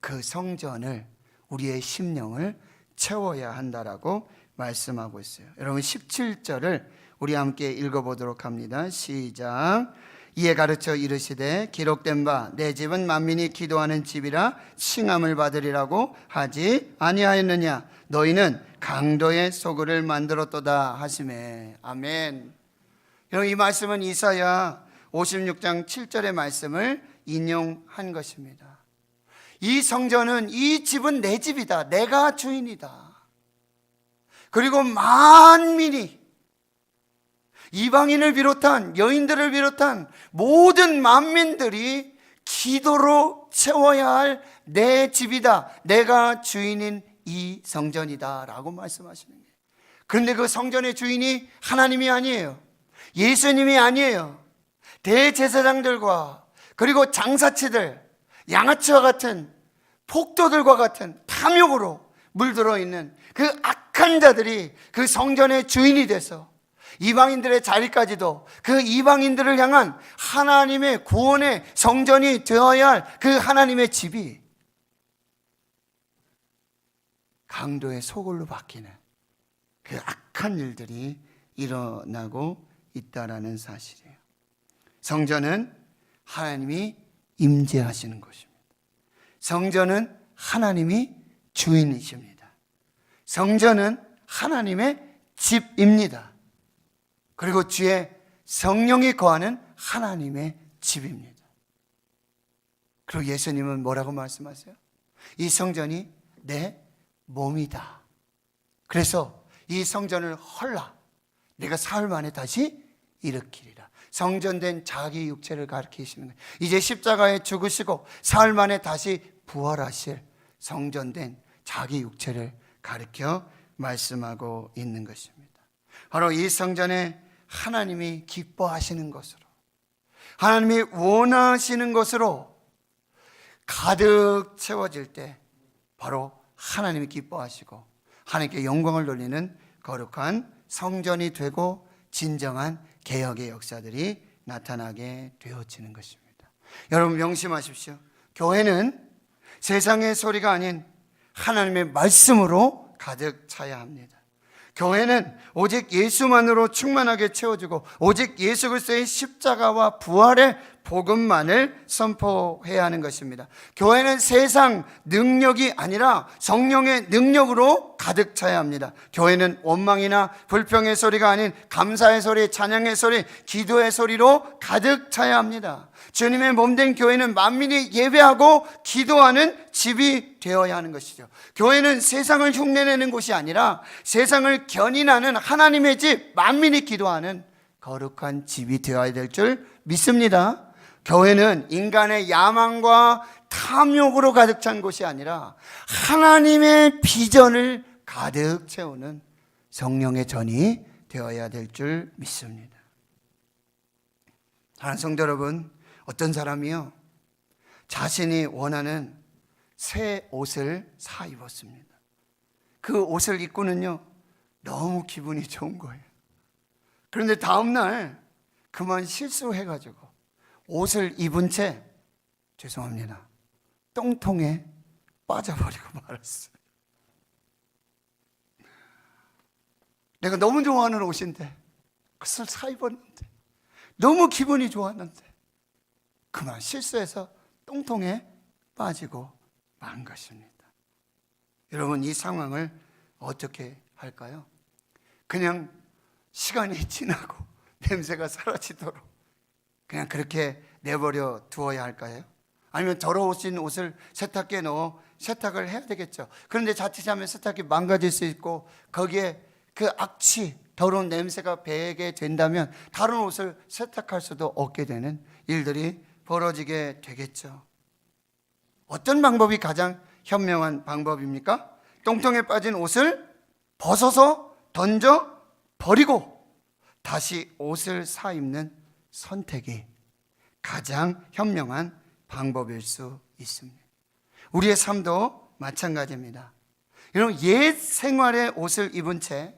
그 성전을, 우리의 심령을 채워야 한다라고 말씀하고 있어요. 여러분 17절을 우리 함께 읽어보도록 합니다. 시작. 이에 가르쳐 이르시되 기록된 바 내 집은 만민이 기도하는 집이라 칭함을 받으리라고 하지 아니하였느냐. 너희는 강도의 소굴을 만들었도다 하시매. 아멘. 여러분 이 말씀은 이사야 56장 7절의 말씀을 인용한 것입니다. 이 성전은, 이 집은 내 집이다, 내가 주인이다. 그리고 만민이, 이방인을 비롯한, 여인들을 비롯한 모든 만민들이 기도로 채워야 할 내 집이다, 내가 주인인 이 성전이다 라고 말씀하시는 거예요. 그런데 그 성전의 주인이 하나님이 아니에요. 예수님이 아니에요. 대제사장들과 그리고 장사치들, 양아치와 같은 폭도들과 같은 탐욕으로 물들어 있는 그 악한 자들이 그 성전의 주인이 돼서 이방인들의 자리까지도 그 이방인들을 향한 하나님의 구원의 성전이 되어야 할 그 하나님의 집이 강도의 소굴로 바뀌는 그 악한 일들이 일어나고 있다라는 사실이에요. 성전은 하나님이 임재하시는 곳입니다. 성전은 하나님이 주인이십니다. 성전은 하나님의 집입니다. 그리고 주의 성령이 거하는 하나님의 집입니다. 그리고 예수님은 뭐라고 말씀하세요? 이 성전이 내 몸이다. 그래서 이 성전을 헐라 내가 사흘 만에 다시 일으키리라. 성전된 자기 육체를 가리키시는 거예요. 이제 십자가에 죽으시고 사흘 만에 다시 부활하실 성전된 자기 육체를 가리켜 말씀하고 있는 것입니다. 바로 이 성전에 하나님이 기뻐하시는 것으로, 하나님이 원하시는 것으로 가득 채워질 때 바로 하나님이 기뻐하시고 하나님께 영광을 돌리는 거룩한 성전이 되고 진정한 개혁의 역사들이 나타나게 되어지는 것입니다. 여러분 명심하십시오. 교회는 세상의 소리가 아닌 하나님의 말씀으로 가득 차야 합니다. 교회는 오직 예수만으로 충만하게 채워주고 오직 예수 그리스도의 십자가와 부활의 복음만을 선포해야 하는 것입니다. 교회는 세상 능력이 아니라 성령의 능력으로 가득 차야 합니다. 교회는 원망이나 불평의 소리가 아닌 감사의 소리, 찬양의 소리, 기도의 소리로 가득 차야 합니다. 주님의 몸된 교회는 만민이 예배하고 기도하는 집이 되어야 하는 것이죠. 교회는 세상을 흉내내는 곳이 아니라 세상을 견인하는 하나님의 집, 만민이 기도하는 거룩한 집이 되어야 될 줄 믿습니다. 교회는 인간의 야망과 탐욕으로 가득 찬 곳이 아니라 하나님의 비전을 가득 채우는 성령의 전이 되어야 될 줄 믿습니다. 사랑하는 성도 여러분, 어떤 사람이요, 자신이 원하는 새 옷을 사 입었습니다. 그 옷을 입고는요, 너무 기분이 좋은 거예요. 그런데 다음날 그만 실수해가지고 옷을 입은 채, 죄송합니다, 똥통에 빠져버리고 말았어요. 내가 너무 좋아하는 옷인데 그것을 사 입었는데 너무 기분이 좋았는데 그만 실수해서 똥통에 빠지고 만 것입니다. 여러분, 이 상황을 어떻게 할까요? 그냥 시간이 지나고 냄새가 사라지도록 그냥 그렇게 내버려 두어야 할까요? 아니면 더러우신 옷을 세탁기에 넣어 세탁을 해야 되겠죠. 그런데 자칫하면 세탁기 망가질 수 있고 거기에 그 악취, 더러운 냄새가 배게 된다면 다른 옷을 세탁할 수도 없게 되는 일들이 벌어지게 되겠죠. 어떤 방법이 가장 현명한 방법입니까? 똥통에 빠진 옷을 벗어서 던져 버리고 다시 옷을 사 입는 선택이 가장 현명한 방법일 수 있습니다. 우리의 삶도 마찬가지입니다. 여러분, 옛 생활의 옷을 입은 채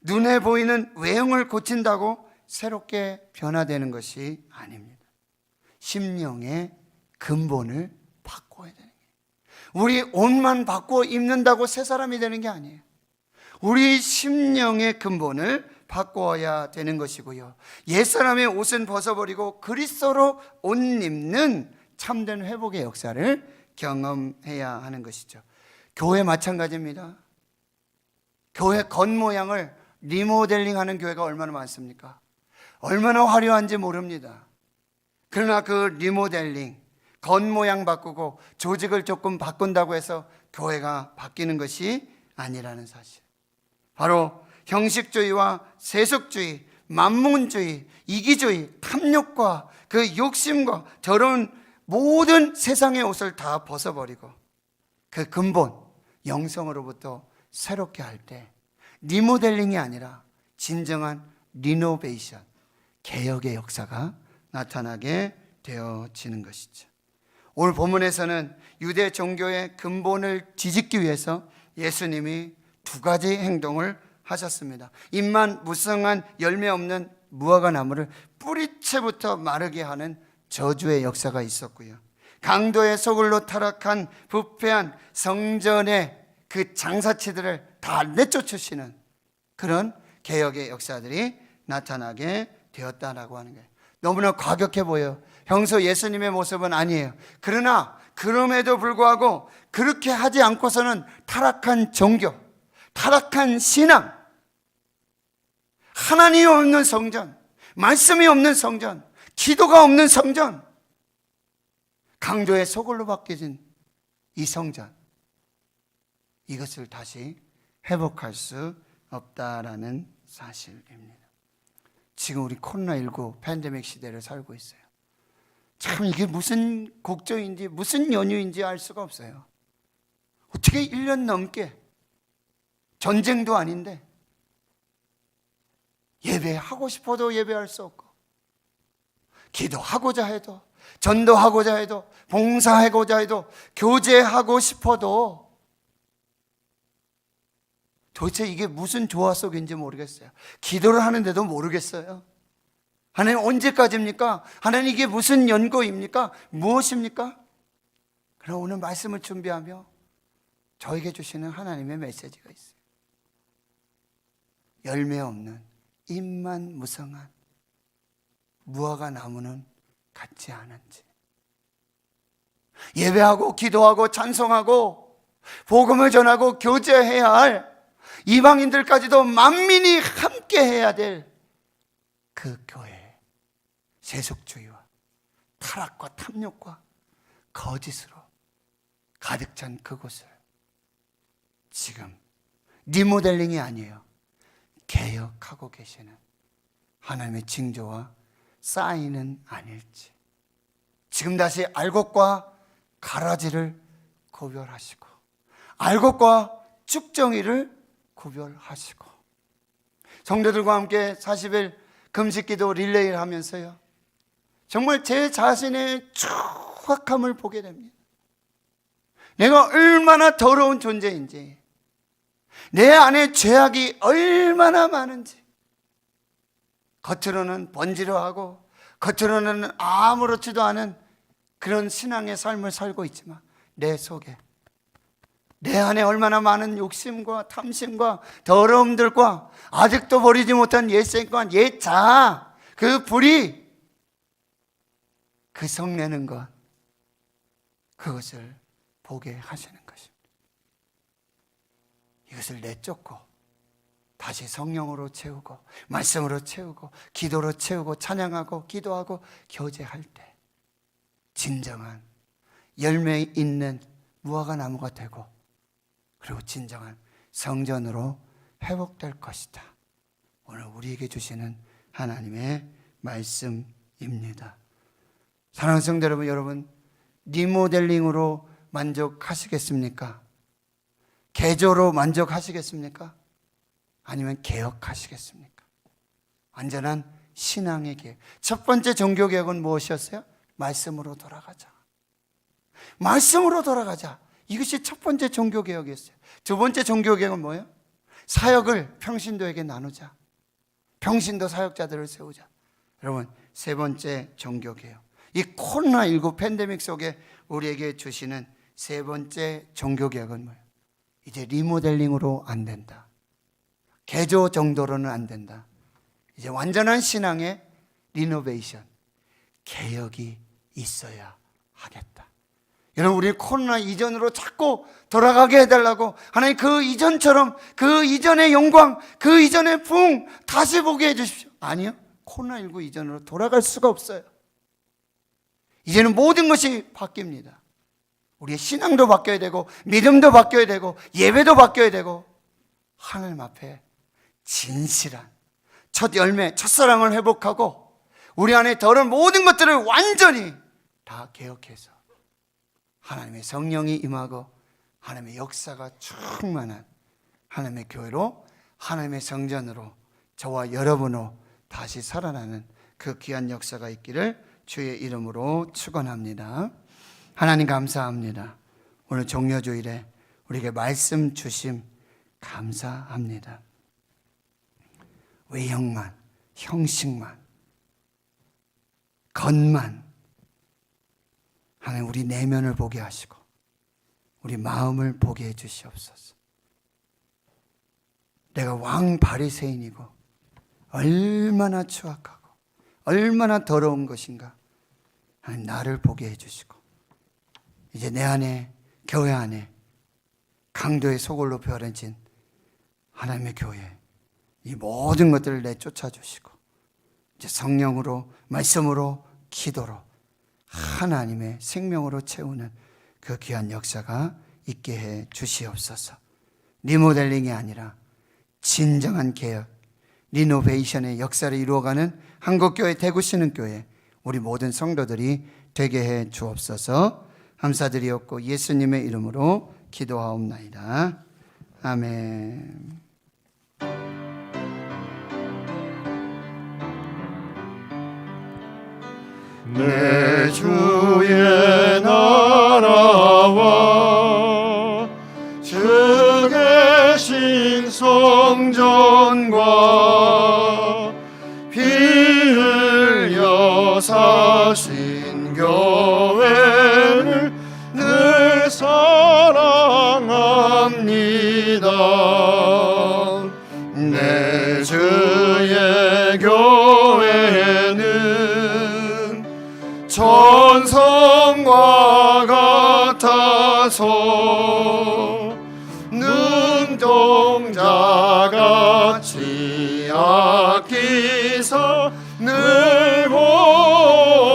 눈에 보이는 외형을 고친다고 새롭게 변화되는 것이 아닙니다. 심령의 근본을 바꿔야 되는 거예요. 우리 옷만 바꿔 입는다고 새 사람이 되는 게 아니에요. 우리 심령의 근본을 바꿔야 되는 것이고요. 옛사람의 옷은 벗어버리고 그리스도로 옷 입는 참된 회복의 역사를 경험해야 하는 것이죠. 교회 마찬가지입니다. 교회 겉모양을 리모델링하는 교회가 얼마나 많습니까? 얼마나 화려한지 모릅니다. 그러나 그 리모델링, 겉모양 바꾸고 조직을 조금 바꾼다고 해서 교회가 바뀌는 것이 아니라는 사실. 바로 형식주의와 세속주의, 만문주의, 이기주의, 탐욕과 그 욕심과 저런 모든 세상의 옷을 다 벗어버리고 그 근본, 영성으로부터 새롭게 할 때 리모델링이 아니라 진정한 리노베이션, 개혁의 역사가 나타나게 되어지는 것이죠. 오늘 본문에서는 유대 종교의 근본을 뒤집기 위해서 예수님이 두 가지 행동을 하셨습니다. 잎만 무성한 열매 없는 무화과 나무를 뿌리채부터 마르게 하는 저주의 역사가 있었고요. 강도의 소굴로 타락한 부패한 성전의 그 장사치들을 다 내쫓으시는 그런 개혁의 역사들이 나타나게 되었다라고 하는 거예요. 너무나 과격해 보여요. 평소 예수님의 모습은 아니에요. 그러나 그럼에도 불구하고 그렇게 하지 않고서는 타락한 종교, 타락한 신앙, 하나님이 없는 성전, 말씀이 없는 성전, 기도가 없는 성전, 강도의 소굴로 바뀌어진 이 성전, 이것을 다시 회복할 수 없다라는 사실입니다. 지금 우리 코로나19 팬데믹 시대를 살고 있어요. 참 이게 무슨 곡조인지 무슨 연유인지 알 수가 없어요. 어떻게 1년 넘게 전쟁도 아닌데 예배하고 싶어도 예배할 수 없고, 기도하고자 해도, 전도하고자 해도, 봉사하고자 해도, 교제하고 싶어도 도대체 이게 무슨 조화 속인지 모르겠어요. 기도를 하는데도 모르겠어요. 하나님 언제까지입니까? 하나님 이게 무슨 연고입니까? 무엇입니까? 그럼 오늘 말씀을 준비하며 저에게 주시는 하나님의 메시지가 있어요. 열매 없는 잎만 무성한 무화과 나무는 같지 않은지, 예배하고 기도하고 찬송하고 복음을 전하고 교제해야 할 이방인들까지도 만민이 함께 해야 될 그 교회, 세속주의와 타락과 탐욕과 거짓으로 가득 찬 그곳을 지금 리모델링이 아니에요, 개혁하고 계시는 하나님의 징조와 사인은 아닐지, 지금 다시 알곡과 가라지를 구별하시고 알곡과 쭉정이를 구별하시고 성도들과 함께 40일 금식기도 릴레이를 하면서요, 정말 제 자신의 추악함을 보게 됩니다. 내가 얼마나 더러운 존재인지, 내 안에 죄악이 얼마나 많은지, 겉으로는 번지르하고 겉으로는 아무렇지도 않은 그런 신앙의 삶을 살고 있지만 내 속에, 내 안에 얼마나 많은 욕심과 탐심과 더러움들과 아직도 버리지 못한 옛생과 옛자아, 그 불이, 그 성내는 것, 그것을 보게 하시는 것입니다. 이것을 내쫓고 다시 성령으로 채우고 말씀으로 채우고 기도로 채우고 찬양하고 기도하고 교제할 때 진정한 열매 있는 무화과 나무가 되고, 그리고 진정한 성전으로 회복될 것이다. 오늘 우리에게 주시는 하나님의 말씀입니다. 사랑하는 성도 여러분, 리모델링으로 만족하시겠습니까? 개조로 만족하시겠습니까? 아니면 개혁하시겠습니까? 완전한 신앙의 개혁. 첫 번째 종교개혁은 무엇이었어요? 말씀으로 돌아가자. 말씀으로 돌아가자. 이것이 첫 번째 종교개혁이었어요. 두 번째 종교개혁은 뭐예요? 사역을 평신도에게 나누자. 평신도 사역자들을 세우자. 여러분, 세 번째 종교개혁. 이 코로나19 팬데믹 속에 우리에게 주시는 세 번째 종교개혁은 뭐예요? 이제 리모델링으로 안 된다. 개조 정도로는 안 된다. 이제 완전한 신앙의 리노베이션, 개혁이 있어야 하겠다. 여러분, 우리 코로나 이전으로 자꾸 돌아가게 해달라고 하나님 그 이전처럼, 그 이전의 영광, 그 이전의 부흥 다시 보게 해주십시오. 아니요, 코로나19 이전으로 돌아갈 수가 없어요. 이제는 모든 것이 바뀝니다. 우리의 신앙도 바뀌어야 되고 믿음도 바뀌어야 되고 예배도 바뀌어야 되고, 하나님 앞에 진실한 첫 열매, 첫사랑을 회복하고 우리 안에 더러운 모든 것들을 완전히 다 개혁해서 하나님의 성령이 임하고 하나님의 역사가 충만한 하나님의 교회로, 하나님의 성전으로, 저와 여러분으로 다시 살아나는 그 귀한 역사가 있기를 주의 이름으로 축원합니다. 하나님 감사합니다. 오늘 종려주일에 우리에게 말씀 주심 감사합니다. 외형만, 형식만, 겉만, 하나님 우리 내면을 보게 하시고 우리 마음을 보게 해 주시옵소서. 내가 왕 바리새인이고 얼마나 추악하고 얼마나 더러운 것인가, 하나님 나를 보게 해 주시고 이제 내 안에, 교회 안에 강도의 소굴로 변해진 하나님의 교회, 이 모든 것들을 내쫓아 주시고 이제 성령으로, 말씀으로, 기도로 하나님의 생명으로 채우는 그 귀한 역사가 있게 해 주시옵소서. 리모델링이 아니라 진정한 개혁, 리노베이션의 역사를 이루어가는 한국교회 대구신흥교회 우리 모든 성도들이 되게 해 주옵소서. 감사드리옵고 예수님의 이름으로 기도하옵나이다. 아멘. 내 주의 나라와 주 계신 성전과 피 흘려 사신 교회를 늘 하소 눈동자같이 아끼사 늘 보호하시네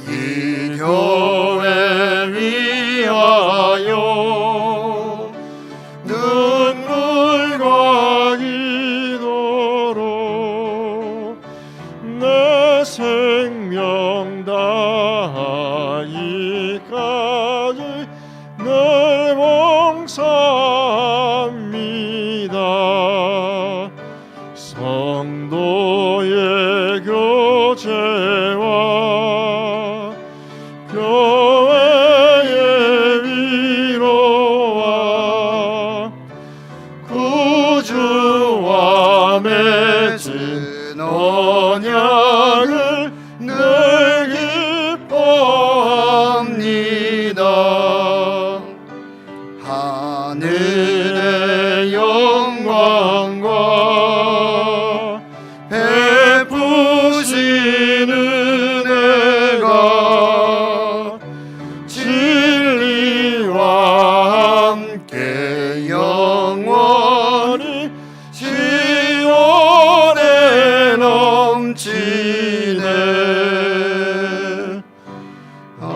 이 교회 위하여 눈물과 기도로 내 생명 다하기까지 늘 봉사합니다. 성도의 교제와 교회의 위로와 구주와 맺은 언약을 늘 기뻐합니다. 하늘의 영광과 베푸신 은혜가 진리와 함께 영원히 지원에 넘치네. 아멘.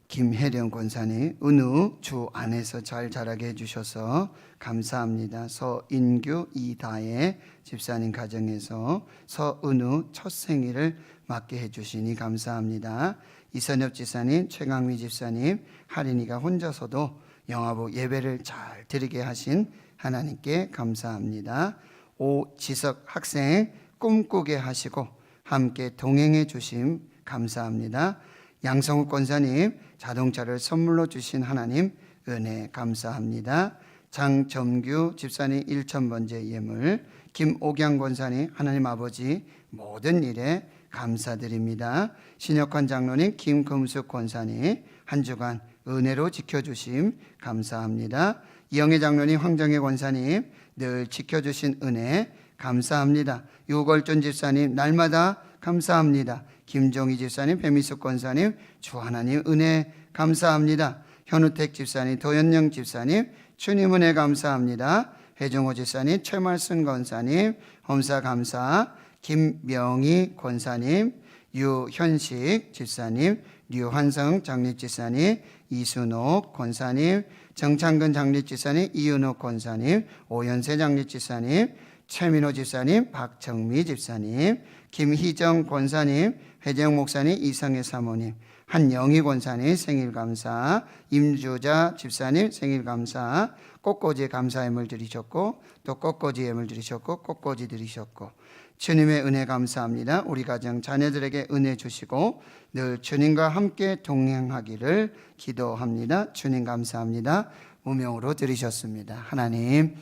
김혜령 권사님, 은우 주 안에서 잘 자라게 해주셔서 감사합니다. 서인규 이다혜 집사님 가정에서 서은우 첫 생일을 맞게 해주시니 감사합니다. 이선엽 집사님, 최강미 집사님, 하린이가 혼자서도 영화보 예배를 잘 드리게 하신 하나님께 감사합니다. 오지석 학생 꿈꾸게 하시고 함께 동행해 주심 감사합니다. 양성욱 권사님 자동차를 선물로 주신 하나님 은혜 감사합니다. 장점규 집사님 1000번째 예물, 김옥양 권사님 하나님 아버지 모든 일에 감사드립니다. 신혁환 장로님, 김금숙 권사님 한 주간 은혜로 지켜주심 감사합니다. 이영애 장로님, 황정혜 권사님 늘 지켜주신 은혜 감사합니다. 유걸준 집사님 날마다 감사합니다. 김종희 집사님, 배미숙 권사님 주 하나님 은혜 감사합니다. 현우택 집사님, 도현영 집사님 주님 은혜 감사합니다. 해종호 집사님, 최말순 권사님 험사 감사, 김명희 권사님, 유현식 집사님, 류환성 장립집사님, 이순옥 권사님, 정창근 장립집사님, 이은옥 권사님, 오연세 장립집사님, 최민호 집사님, 박정미 집사님, 김희정 권사님, 회정 목사님, 이성애 사모님, 한영희 권사님 생일 감사, 임주자 집사님 생일 감사, 꽃꽂이 감사 예물 드리셨고 또 꽃꽂이 예물 드리셨고 꽃꽂이 드리셨고 주님의 은혜 감사합니다. 우리 가정 자녀들에게 은혜 주시고 늘 주님과 함께 동행하기를 기도합니다. 주님 감사합니다. 무명으로 드리셨습니다. 하나님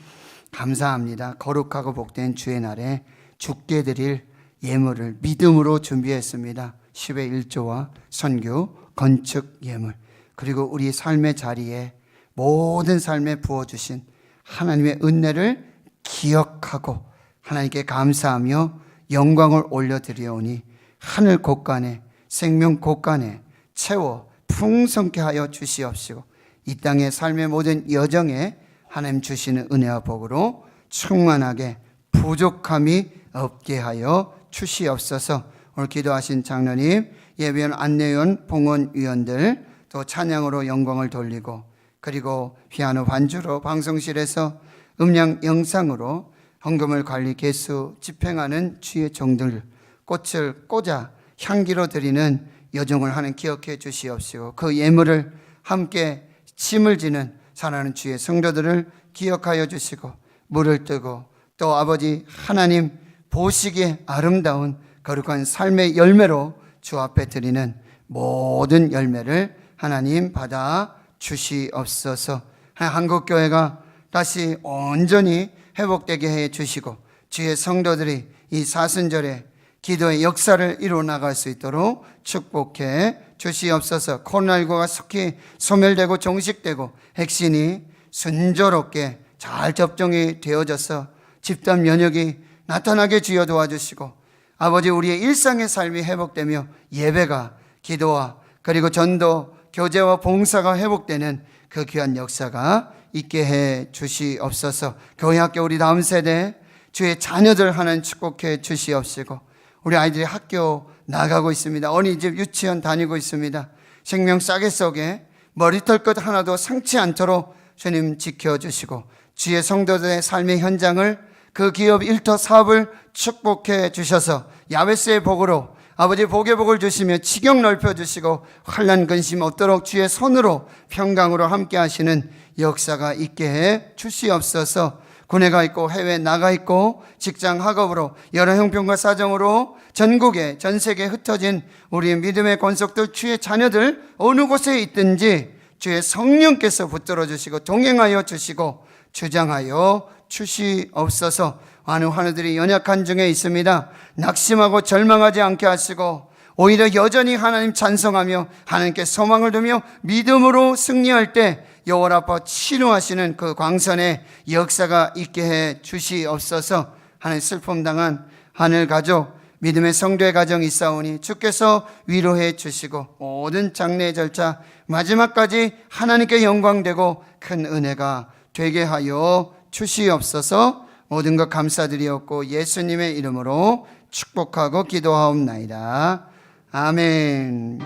감사합니다. 거룩하고 복된 주의 날에 주께 드릴 예물을 믿음으로 준비했습니다. 10의 1조와 선교, 건축 예물, 그리고 우리 삶의 자리에 모든 삶에 부어주신 하나님의 은혜를 기억하고 하나님께 감사하며 영광을 올려드리오니 하늘 곳간에 생명 곳간에 채워 풍성케 하여 주시옵시고 이 땅의 삶의 모든 여정에 하나님 주시는 은혜와 복으로 충만하게 부족함이 없게 하여 주시옵소서. 오늘 기도하신 장로님, 예배원 안내위원, 봉헌위원들 또 찬양으로 영광을 돌리고 그리고 피아노 반주로 방송실에서 음량 영상으로 헌금을 관리 개수 집행하는 주의 종들 꽃을 꽂아 향기로 드리는 여정을 하는 기억해 주시옵시고 그 예물을 함께 짐을 지는 사랑하는 주의 성도들을 기억하여 주시고 물을 뜨고 또 아버지 하나님 보시기에 아름다운 거룩한 삶의 열매로 주 앞에 드리는 모든 열매를 하나님 받아 주시옵소서. 한국교회가 다시 온전히 회복되게 해 주시고 주의 성도들이 이 사순절에 기도의 역사를 이루어 나갈 수 있도록 축복해 주시옵소서. 코로나19가 속히 소멸되고 종식되고 백신이 순조롭게 잘 접종이 되어져서 집단 면역이 나타나게 주여 도와주시고 아버지 우리의 일상의 삶이 회복되며 예배가 기도와 그리고 전도 교제와 봉사가 회복되는 그 귀한 역사가 있게 해 주시옵소서. 교회학교 우리 다음 세대 주의 자녀들 하나님 축복해 주시옵시고 우리 아이들이 학교 나가고 있습니다. 어린이집 유치원 다니고 있습니다. 생명 싸개 속에 머리털 것 하나도 상치 않도록 주님 지켜주시고 주의 성도들의 삶의 현장을 그 기업 일터 사업을 축복해 주셔서 야베스의 복으로 아버지 복의 복을 주시며 지경 넓혀주시고 환난 근심 없도록 주의 손으로 평강으로 함께 하시는 역사가 있게 해 주시옵소서. 군에 가 있고 해외에 나가 있고 직장 학업으로 여러 형편과 사정으로 전국에 전 세계에 흩어진 우리 믿음의 권속들 주의 자녀들 어느 곳에 있든지 주의 성령께서 붙들어 주시고 동행하여 주시고 주장하여 주시옵소서. 많은 환우들이 연약한 중에 있습니다. 낙심하고 절망하지 않게 하시고 오히려 여전히 하나님 찬송하며 하나님께 소망을 두며 믿음으로 승리할 때 여호와 라파 치료하시는 그 광선의 역사가 있게 해 주시옵소서. 하나님 슬픔 당한 하늘 가족 믿음의 성도의 가정이 있사오니 주께서 위로해 주시고 모든 장례의 절차 마지막까지 하나님께 영광되고 큰 은혜가 되게 하여 주시옵소서. 모든 것 감사드리옵고 예수님의 이름으로 축복하고 기도하옵나이다. 아멘.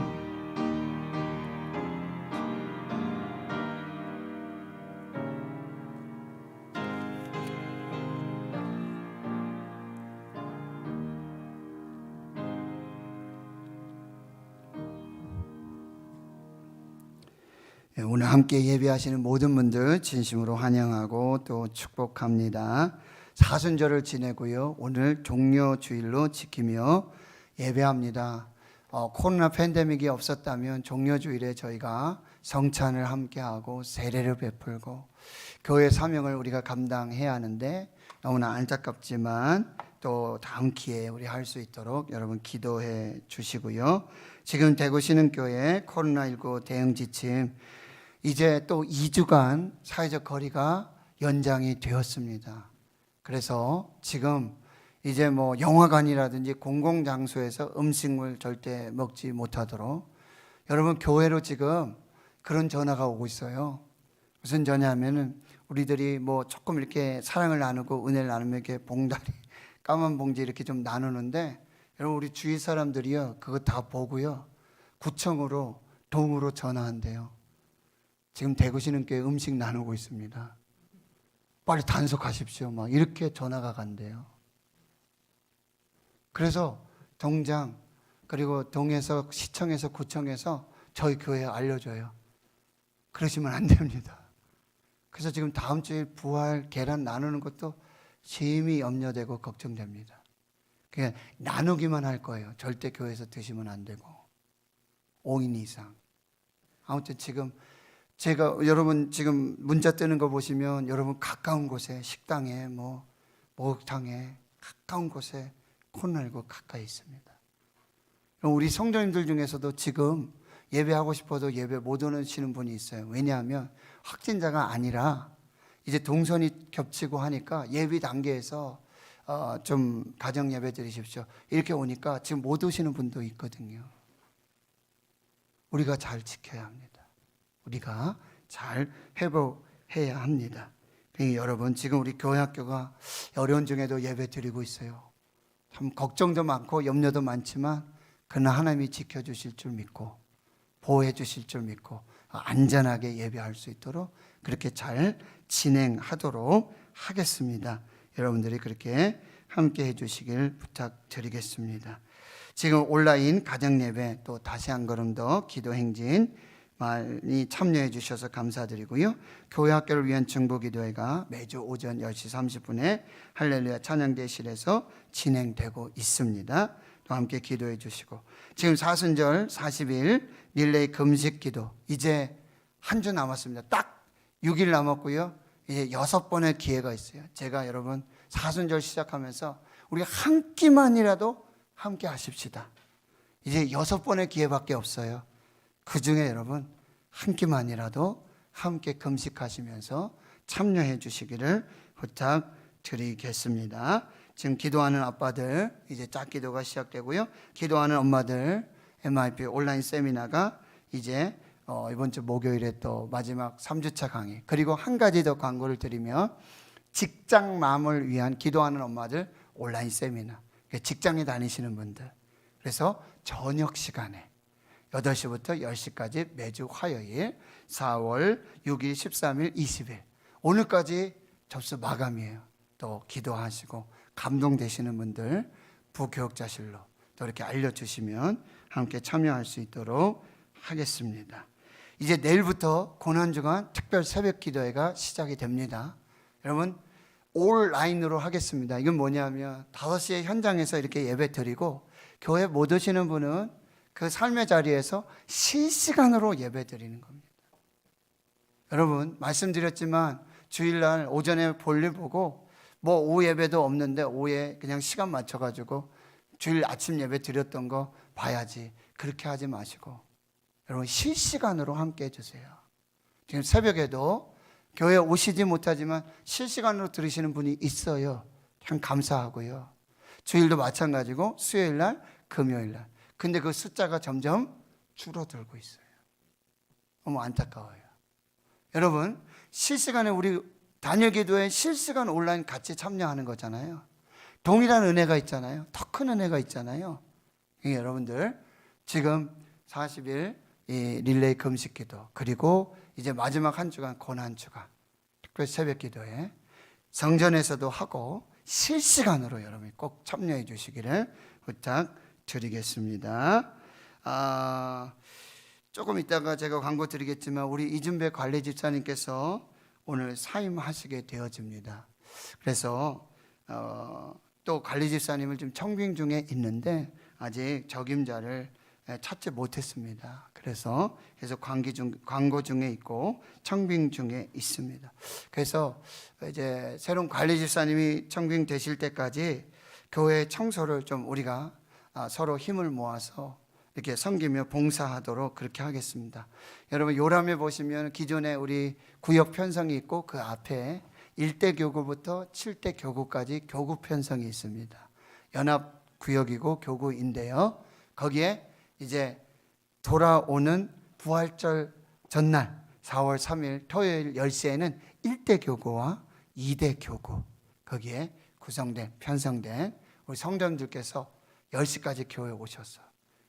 오늘 함께 예배하시는 모든 분들 진심으로 환영하고 또 축복합니다. 사순절을 지내고요. 오늘 종료주일로 지키며 예배합니다. 코로나 팬데믹이 없었다면 종료주일에 저희가 성찬을 함께하고 세례를 베풀고 교회 사명을 우리가 감당해야 하는데 너무나 안타깝지만 또 다음 기회에 우리 할 수 있도록 여러분 기도해 주시고요. 지금 대구신흥교회 코로나19 대응 지침 이제 또 2주간 사회적 거리가 연장이 되었습니다. 그래서 지금 이제 뭐 영화관이라든지 공공장소에서 음식물 절대 먹지 못하도록 여러분 교회로 지금 그런 전화가 오고 있어요. 무슨 전화냐면은 우리들이 뭐 조금 이렇게 사랑을 나누고 은혜를 나누면 이렇게 봉다리 까만 봉지 이렇게 좀 나누는데 여러분 우리 주위 사람들이요 그거 다 보고요 구청으로 동으로 전화한대요. 지금 대구신흥교회 음식 나누고 있습니다. 빨리 단속하십시오. 막 이렇게 전화가 간대요. 그래서 동장 그리고 동에서 시청에서 구청에서 저희 교회에 알려줘요. 그러시면 안 됩니다. 그래서 지금 다음 주에 부활 계란 나누는 것도 심히 염려되고 걱정됩니다. 그냥 나누기만 할 거예요. 절대 교회에서 드시면 안 되고 5인 이상. 아무튼 지금 제가 여러분 지금 문자 뜨는 거 보시면 여러분 가까운 곳에 식당에 뭐 목욕탕에 가까운 곳에 코로나19 가까이 있습니다. 우리 성도님들 중에서도 지금 예배하고 싶어도 예배 못 오시는 분이 있어요. 왜냐하면 확진자가 아니라 이제 동선이 겹치고 하니까 예비 단계에서 좀 가정 예배 드리십시오. 이렇게 오니까 지금 못 오시는 분도 있거든요. 우리가 잘 지켜야 합니다. 우리가 잘 회복해야 합니다. 여러분 지금 우리 교회학교가 어려운 중에도 예배 드리고 있어요. 참 걱정도 많고 염려도 많지만 그러나 하나님이 지켜주실 줄 믿고 보호해 주실 줄 믿고 안전하게 예배할 수 있도록 그렇게 잘 진행하도록 하겠습니다. 여러분들이 그렇게 함께 해주시길 부탁드리겠습니다. 지금 온라인 가정예배 또 다시 한 걸음 더 기도행진 많이 참여해 주셔서 감사드리고요. 교회학교를 위한 중보기도회가 매주 오전 10시 30분에 할렐루야 찬양대실에서 진행되고 있습니다. 또 함께 기도해 주시고 지금 사순절 40일 릴레이 금식기도 이제 한 주 남았습니다. 딱 6일 남았고요. 이제 6번의 기회가 있어요. 제가 여러분 사순절 시작하면서 우리 한 끼만이라도 함께 하십시다. 이제 6번의 기회밖에 없어요. 그 중에 여러분 한 끼만이라도 함께 금식하시면서 참여해 주시기를 부탁드리겠습니다. 지금 기도하는 아빠들 이제 짝기도가 시작되고요. 기도하는 엄마들 MIP 온라인 세미나가 이제 이번 주 목요일에 또 마지막 3주차 강의. 그리고 한 가지 더 광고를 드리면 직장맘을 위한 기도하는 엄마들 온라인 세미나. 직장에 다니시는 분들. 그래서 저녁 시간에 8시부터 10시까지 매주 화요일 4월 6일, 13일, 20일 오늘까지 접수 마감이에요. 또 기도하시고 감동되시는 분들 부교육자실로 또 이렇게 알려주시면 함께 참여할 수 있도록 하겠습니다. 이제 내일부터 고난주간 특별 새벽 기도회가 시작이 됩니다. 여러분 온라인으로 하겠습니다. 이건 뭐냐면 5시에 현장에서 이렇게 예배 드리고 교회 못 오시는 분은 그 삶의 자리에서 실시간으로 예배 드리는 겁니다. 여러분 말씀드렸지만 주일날 오전에 볼일 보고 뭐 오후 예배도 없는데 오후에 그냥 시간 맞춰가지고 주일 아침 예배 드렸던 거 봐야지 그렇게 하지 마시고 여러분 실시간으로 함께 해주세요. 지금 새벽에도 교회 오시지 못하지만 실시간으로 들으시는 분이 있어요. 참 감사하고요. 주일도 마찬가지고 수요일날 금요일날 근데 그 숫자가 점점 줄어들고 있어요. 너무 안타까워요. 여러분 실시간에 우리 단일 기도에 실시간 온라인 같이 참여하는 거잖아요. 동일한 은혜가 있잖아요. 더 큰 은혜가 있잖아요. 여러분들 지금 40일 이 릴레이 금식 기도 그리고 이제 마지막 한 주간 고난주간 특별 새벽 기도에 성전에서도 하고 실시간으로 여러분이 꼭 참여해 주시기를 부탁드리겠습니다. 조금 이따가 제가 광고 드리겠지만 우리 이준배 관리 집사님께서 오늘 사임하시게 되어집니다. 그래서 또 관리 집사님을 좀 청빙 중에 있는데 아직 적임자를 찾지 못했습니다. 그래서 광고 중에 있고 청빙 중에 있습니다. 그래서 이제 새로운 관리 집사님이 청빙 되실 때까지 교회 청소를 좀 우리가 서로 힘을 모아서 이렇게 섬기며 봉사하도록 그렇게 하겠습니다. 여러분 요람에 보시면 기존에 우리 구역 편성이 있고 그 앞에 1대 교구부터 7대 교구까지 교구 편성이 있습니다. 연합 구역이고 교구인데요. 거기에 이제 돌아오는 부활절 전날 4월 3일 토요일 10시에는 1대 교구와 2대 교구 거기에 구성된 편성된 우리 성도님들께서 10시까지 교회에 오셔서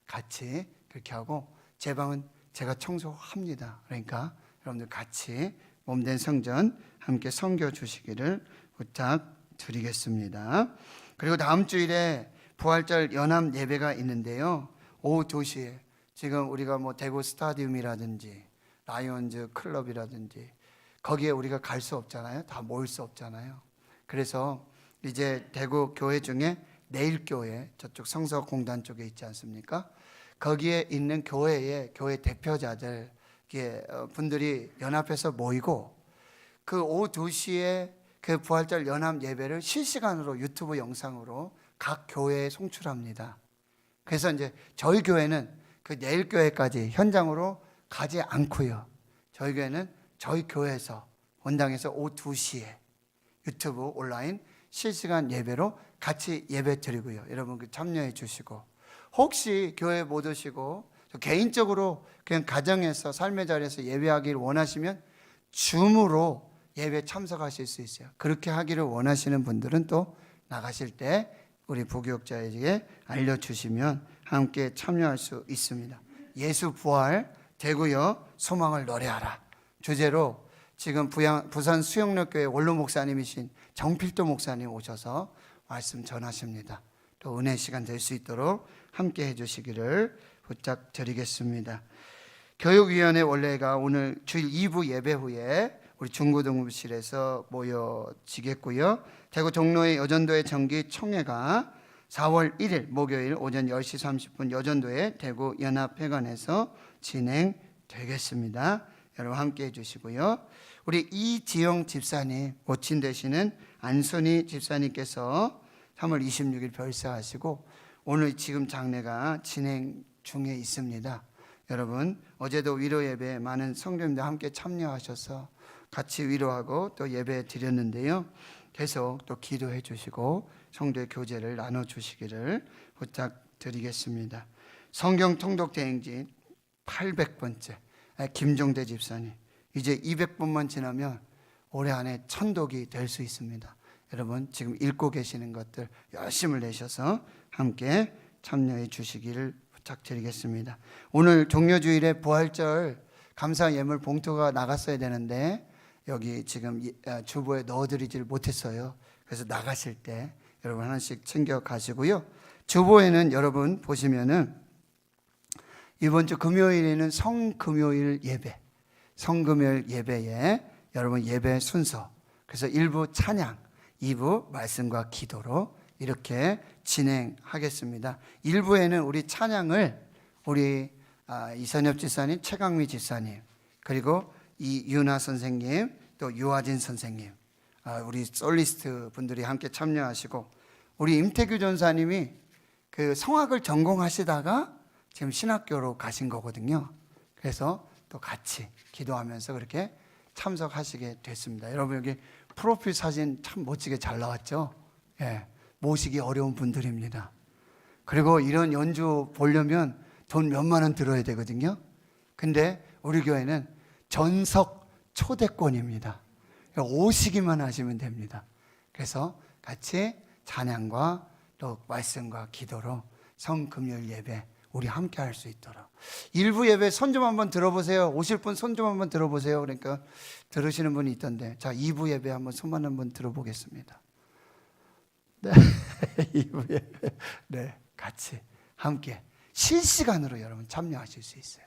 같이 그렇게 하고 제 방은 제가 청소합니다. 그러니까 여러분들 같이 몸된 성전 함께 섬겨 주시기를 부탁드리겠습니다. 그리고 다음 주일에 부활절 연합 예배가 있는데요. 오후 2시에 지금 우리가 뭐 대구 스타디움이라든지 라이온즈 클럽이라든지 거기에 우리가 갈 수 없잖아요. 다 모일 수 없잖아요. 그래서 이제 대구 교회 중에 내일교회 저쪽 성서공단 쪽에 있지 않습니까? 거기에 있는 교회 대표자들 분들이 연합해서 모이고 그 오후 2시에 그 부활절 연합 예배를 실시간으로 유튜브 영상으로 각 교회에 송출합니다. 그래서 이제 저희 교회는 그 내일 교회까지 현장으로 가지 않고요. 저희 교회는 저희 교회에서 본당에서 오후 2시에 유튜브 온라인 실시간 예배로 같이 예배 드리고요. 여러분 참여해 주시고 혹시 교회 못 오시고 개인적으로 그냥 가정에서 삶의 자리에서 예배하기를 원하시면 줌으로 예배 참석하실 수 있어요. 그렇게 하기를 원하시는 분들은 또 나가실 때 우리 부교육자에게 알려주시면 함께 참여할 수 있습니다. 예수 부활 되고요 소망을 노래하라 주제로 지금 부산 수영역교회 원로 목사님이신 정필도 목사님 오셔서 말씀 전하십니다. 또 은혜 시간 될 수 있도록 함께 해주시기를 부탁드리겠습니다. 교육위원회 원래가 오늘 주일 2부 예배 후에 우리 중고등부실에서 모여지겠고요. 대구 종로의 여전도의 정기 총회가 4월 1일 목요일 오전 10시 30분 여전도의 대구 연합회관에서 진행되겠습니다. 여러분 함께 해주시고요. 우리 이지영 집사님 모친 되시는 안순희 집사님께서 3월 26일 별세하시고 오늘 지금 장례가 진행 중에 있습니다. 여러분 어제도 위로 예배에 많은 성도님들 함께 참여하셔서 같이 위로하고 또 예배 드렸는데요. 계속 또 기도해 주시고 성도의 교제를 나눠주시기를 부탁드리겠습니다. 성경 통독 대행진 800번째 김종대 집사님, 이제 200번만 지나면 올해 안에 천독이 될 수 있습니다. 여러분 지금 읽고 계시는 것들 열심을 내셔서 함께 참여해 주시기를 부탁드리겠습니다. 오늘 종료주일에 부활절 감사 예물 봉투가 나갔어야 되는데 여기 지금 주보에 넣어드리질 못했어요. 그래서 나가실 때 여러분 하나씩 챙겨 가시고요. 주보에는 여러분 보시면은 이번 주 금요일에는 성금요일 예배, 성금요일 예배에 여러분 예배 순서, 그래서 1부 찬양, 2부 말씀과 기도로 이렇게 진행하겠습니다. 1부에는 우리 찬양을 우리 이선엽 집사님, 최강미 집사님, 그리고 이윤아 선생님, 또 유아진 선생님, 우리 솔리스트 분들이 함께 참여하시고, 우리 임태규 전사님이 그 성악을 전공하시다가 지금 신학교로 가신 거거든요. 그래서 또 같이 기도하면서 그렇게 참석하시게 됐습니다. 여러분 여기 프로필 사진 참 멋지게 잘 나왔죠? 예, 모시기 어려운 분들입니다. 그리고 이런 연주 보려면 돈 몇만 원 들어야 되거든요. 근데 우리 교회는 전석 초대권입니다. 오시기만 하시면 됩니다. 그래서 같이 찬양과 또 말씀과 기도로 성금요일 예배 우리 함께 할 수 있도록. 일부 예배 손 좀 한번 들어보세요. 오실 분 손 좀 한번 들어보세요. 그러니까 들으시는 분이 있던데, 자 2부 예배 한번 손만 한번 들어보겠습니다. 네, 2부 예배 네, 같이 함께 실시간으로 여러분 참여하실 수 있어요.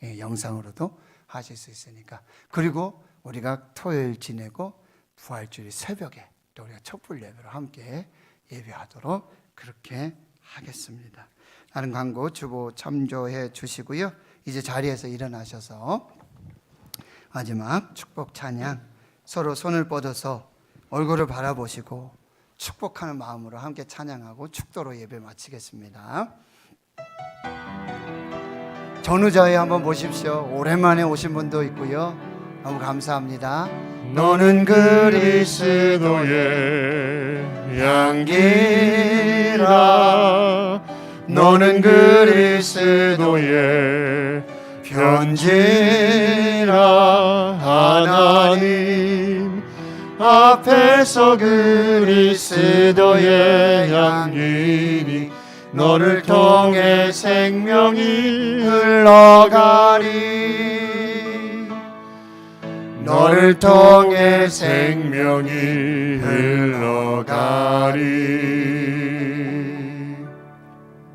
예, 영상으로도 하실 수 있으니까. 그리고 우리가 토요일 지내고 부활주일 새벽에 또 우리가 촛불 예배로 함께 예배하도록 그렇게 하겠습니다. 다른 광고 주보 참조해 주시고요. 이제 자리에서 일어나셔서 마지막 축복 찬양 서로 손을 뻗어서 얼굴을 바라보시고 축복하는 마음으로 함께 찬양하고 축도로 예배 마치겠습니다. 전우자회 한번 보십시오. 오랜만에 오신 분도 있고요. 너무 감사합니다. 너는 그리스도의 양기라, 너는 그리스도의 편지라. 하나님 앞에서 그리스도의 양기니 너를 통해 생명이 흘러가리, 너를 통해 생명이 흘러가리.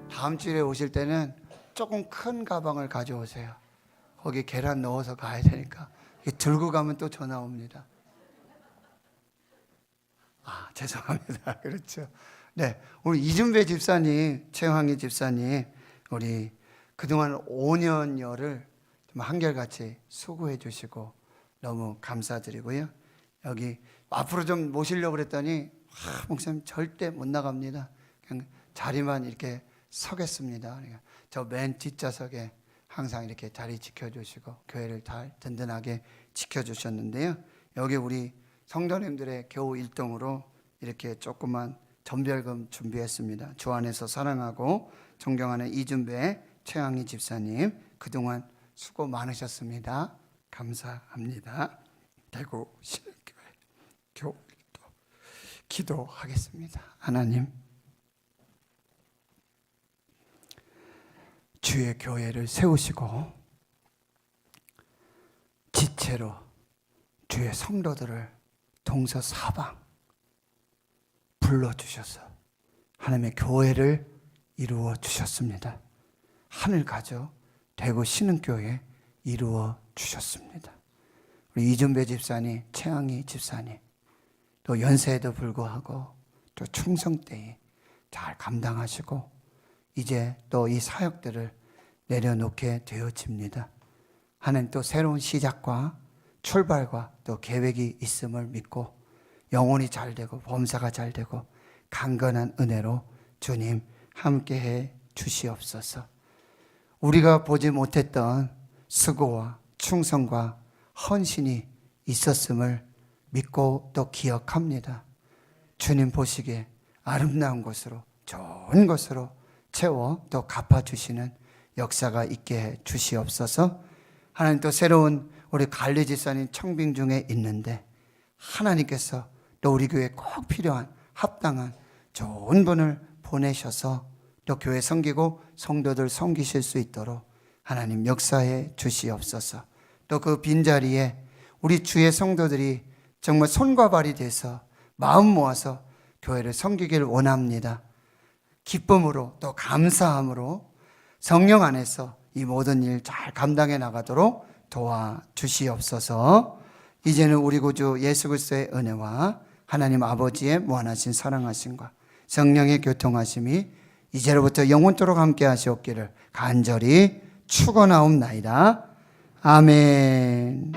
다음 주에 오실 때는 조금 큰 가방을 가져오세요. 거기 계란 넣어서 가야 되니까. 들고 가면 또 전화 옵니다. 죄송합니다. 그렇죠. 네, 우리 이준배 집사님, 최황희 집사님, 우리 그동안 5년여를 한결같이 수고해 주시고 너무 감사드리고요. 여기 앞으로 좀 모시려고 그랬더니 목사님 절대 못 나갑니다. 그냥 자리만 이렇게 서겠습니다. 저 맨 뒷좌석에 항상 이렇게 자리 지켜주시고 교회를 잘 든든하게 지켜주셨는데요. 여기 우리 성도님들의 겨우 1동으로 이렇게 조그만 전별금 준비했습니다. 주 안에서 사랑하고 존경하는 이준배, 최양희 집사님, 그동안 수고 많으셨습니다. 감사합니다. 대구 신흥교회 기도하겠습니다. 하나님, 주의 교회를 세우시고 지체로 주의 성도들을 동서사방 불러주셔서 하나님의 교회를 이루어 주셨습니다. 하늘 가져 대구 신흥교회 이루어 주셨습니다. 우리 이준배 집사님, 최양희 집사님, 또 연세에도 불구하고 또 충성되이 잘 감당하시고 이제 또 이 사역들을 내려놓게 되어집니다. 하나님 또 새로운 시작과 출발과 또 계획이 있음을 믿고 영혼이 잘 되고 범사가 잘 되고 강건한 은혜로 주님 함께해 주시옵소서. 우리가 보지 못했던 수고와 충성과 헌신이 있었음을 믿고 또 기억합니다. 주님 보시기에 아름다운 것으로, 좋은 것으로 채워 또 갚아주시는 역사가 있게 해 주시옵소서. 하나님, 또 새로운 우리 갈리 집사님 청빙 중에 있는데 하나님께서 또 우리 교회에 꼭 필요한 합당한 좋은 분을 보내셔서 또 교회 섬기고 성도들 섬기실 수 있도록 하나님 역사해 주시옵소서. 또 그 빈자리에 우리 주의 성도들이 정말 손과 발이 돼서 마음 모아서 교회를 섬기길 원합니다. 기쁨으로 또 감사함으로 성령 안에서 이 모든 일 잘 감당해 나가도록 도와주시옵소서. 이제는 우리 구주 예수 그리스도의 은혜와 하나님 아버지의 무한하신 사랑하심과 성령의 교통하심이 이제로부터 영원토록 함께 하시옵기를 간절히 축원하옵나이다. 아멘.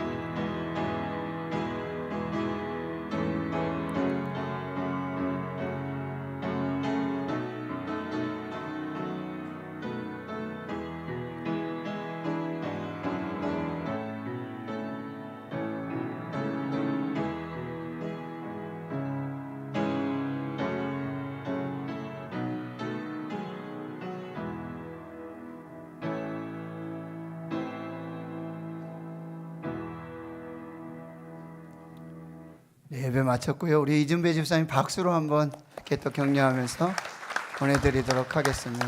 네, 예배 마쳤고요. 우리 이준배 집사님 박수로 한번 이렇게 또 격려하면서 보내드리도록 하겠습니다.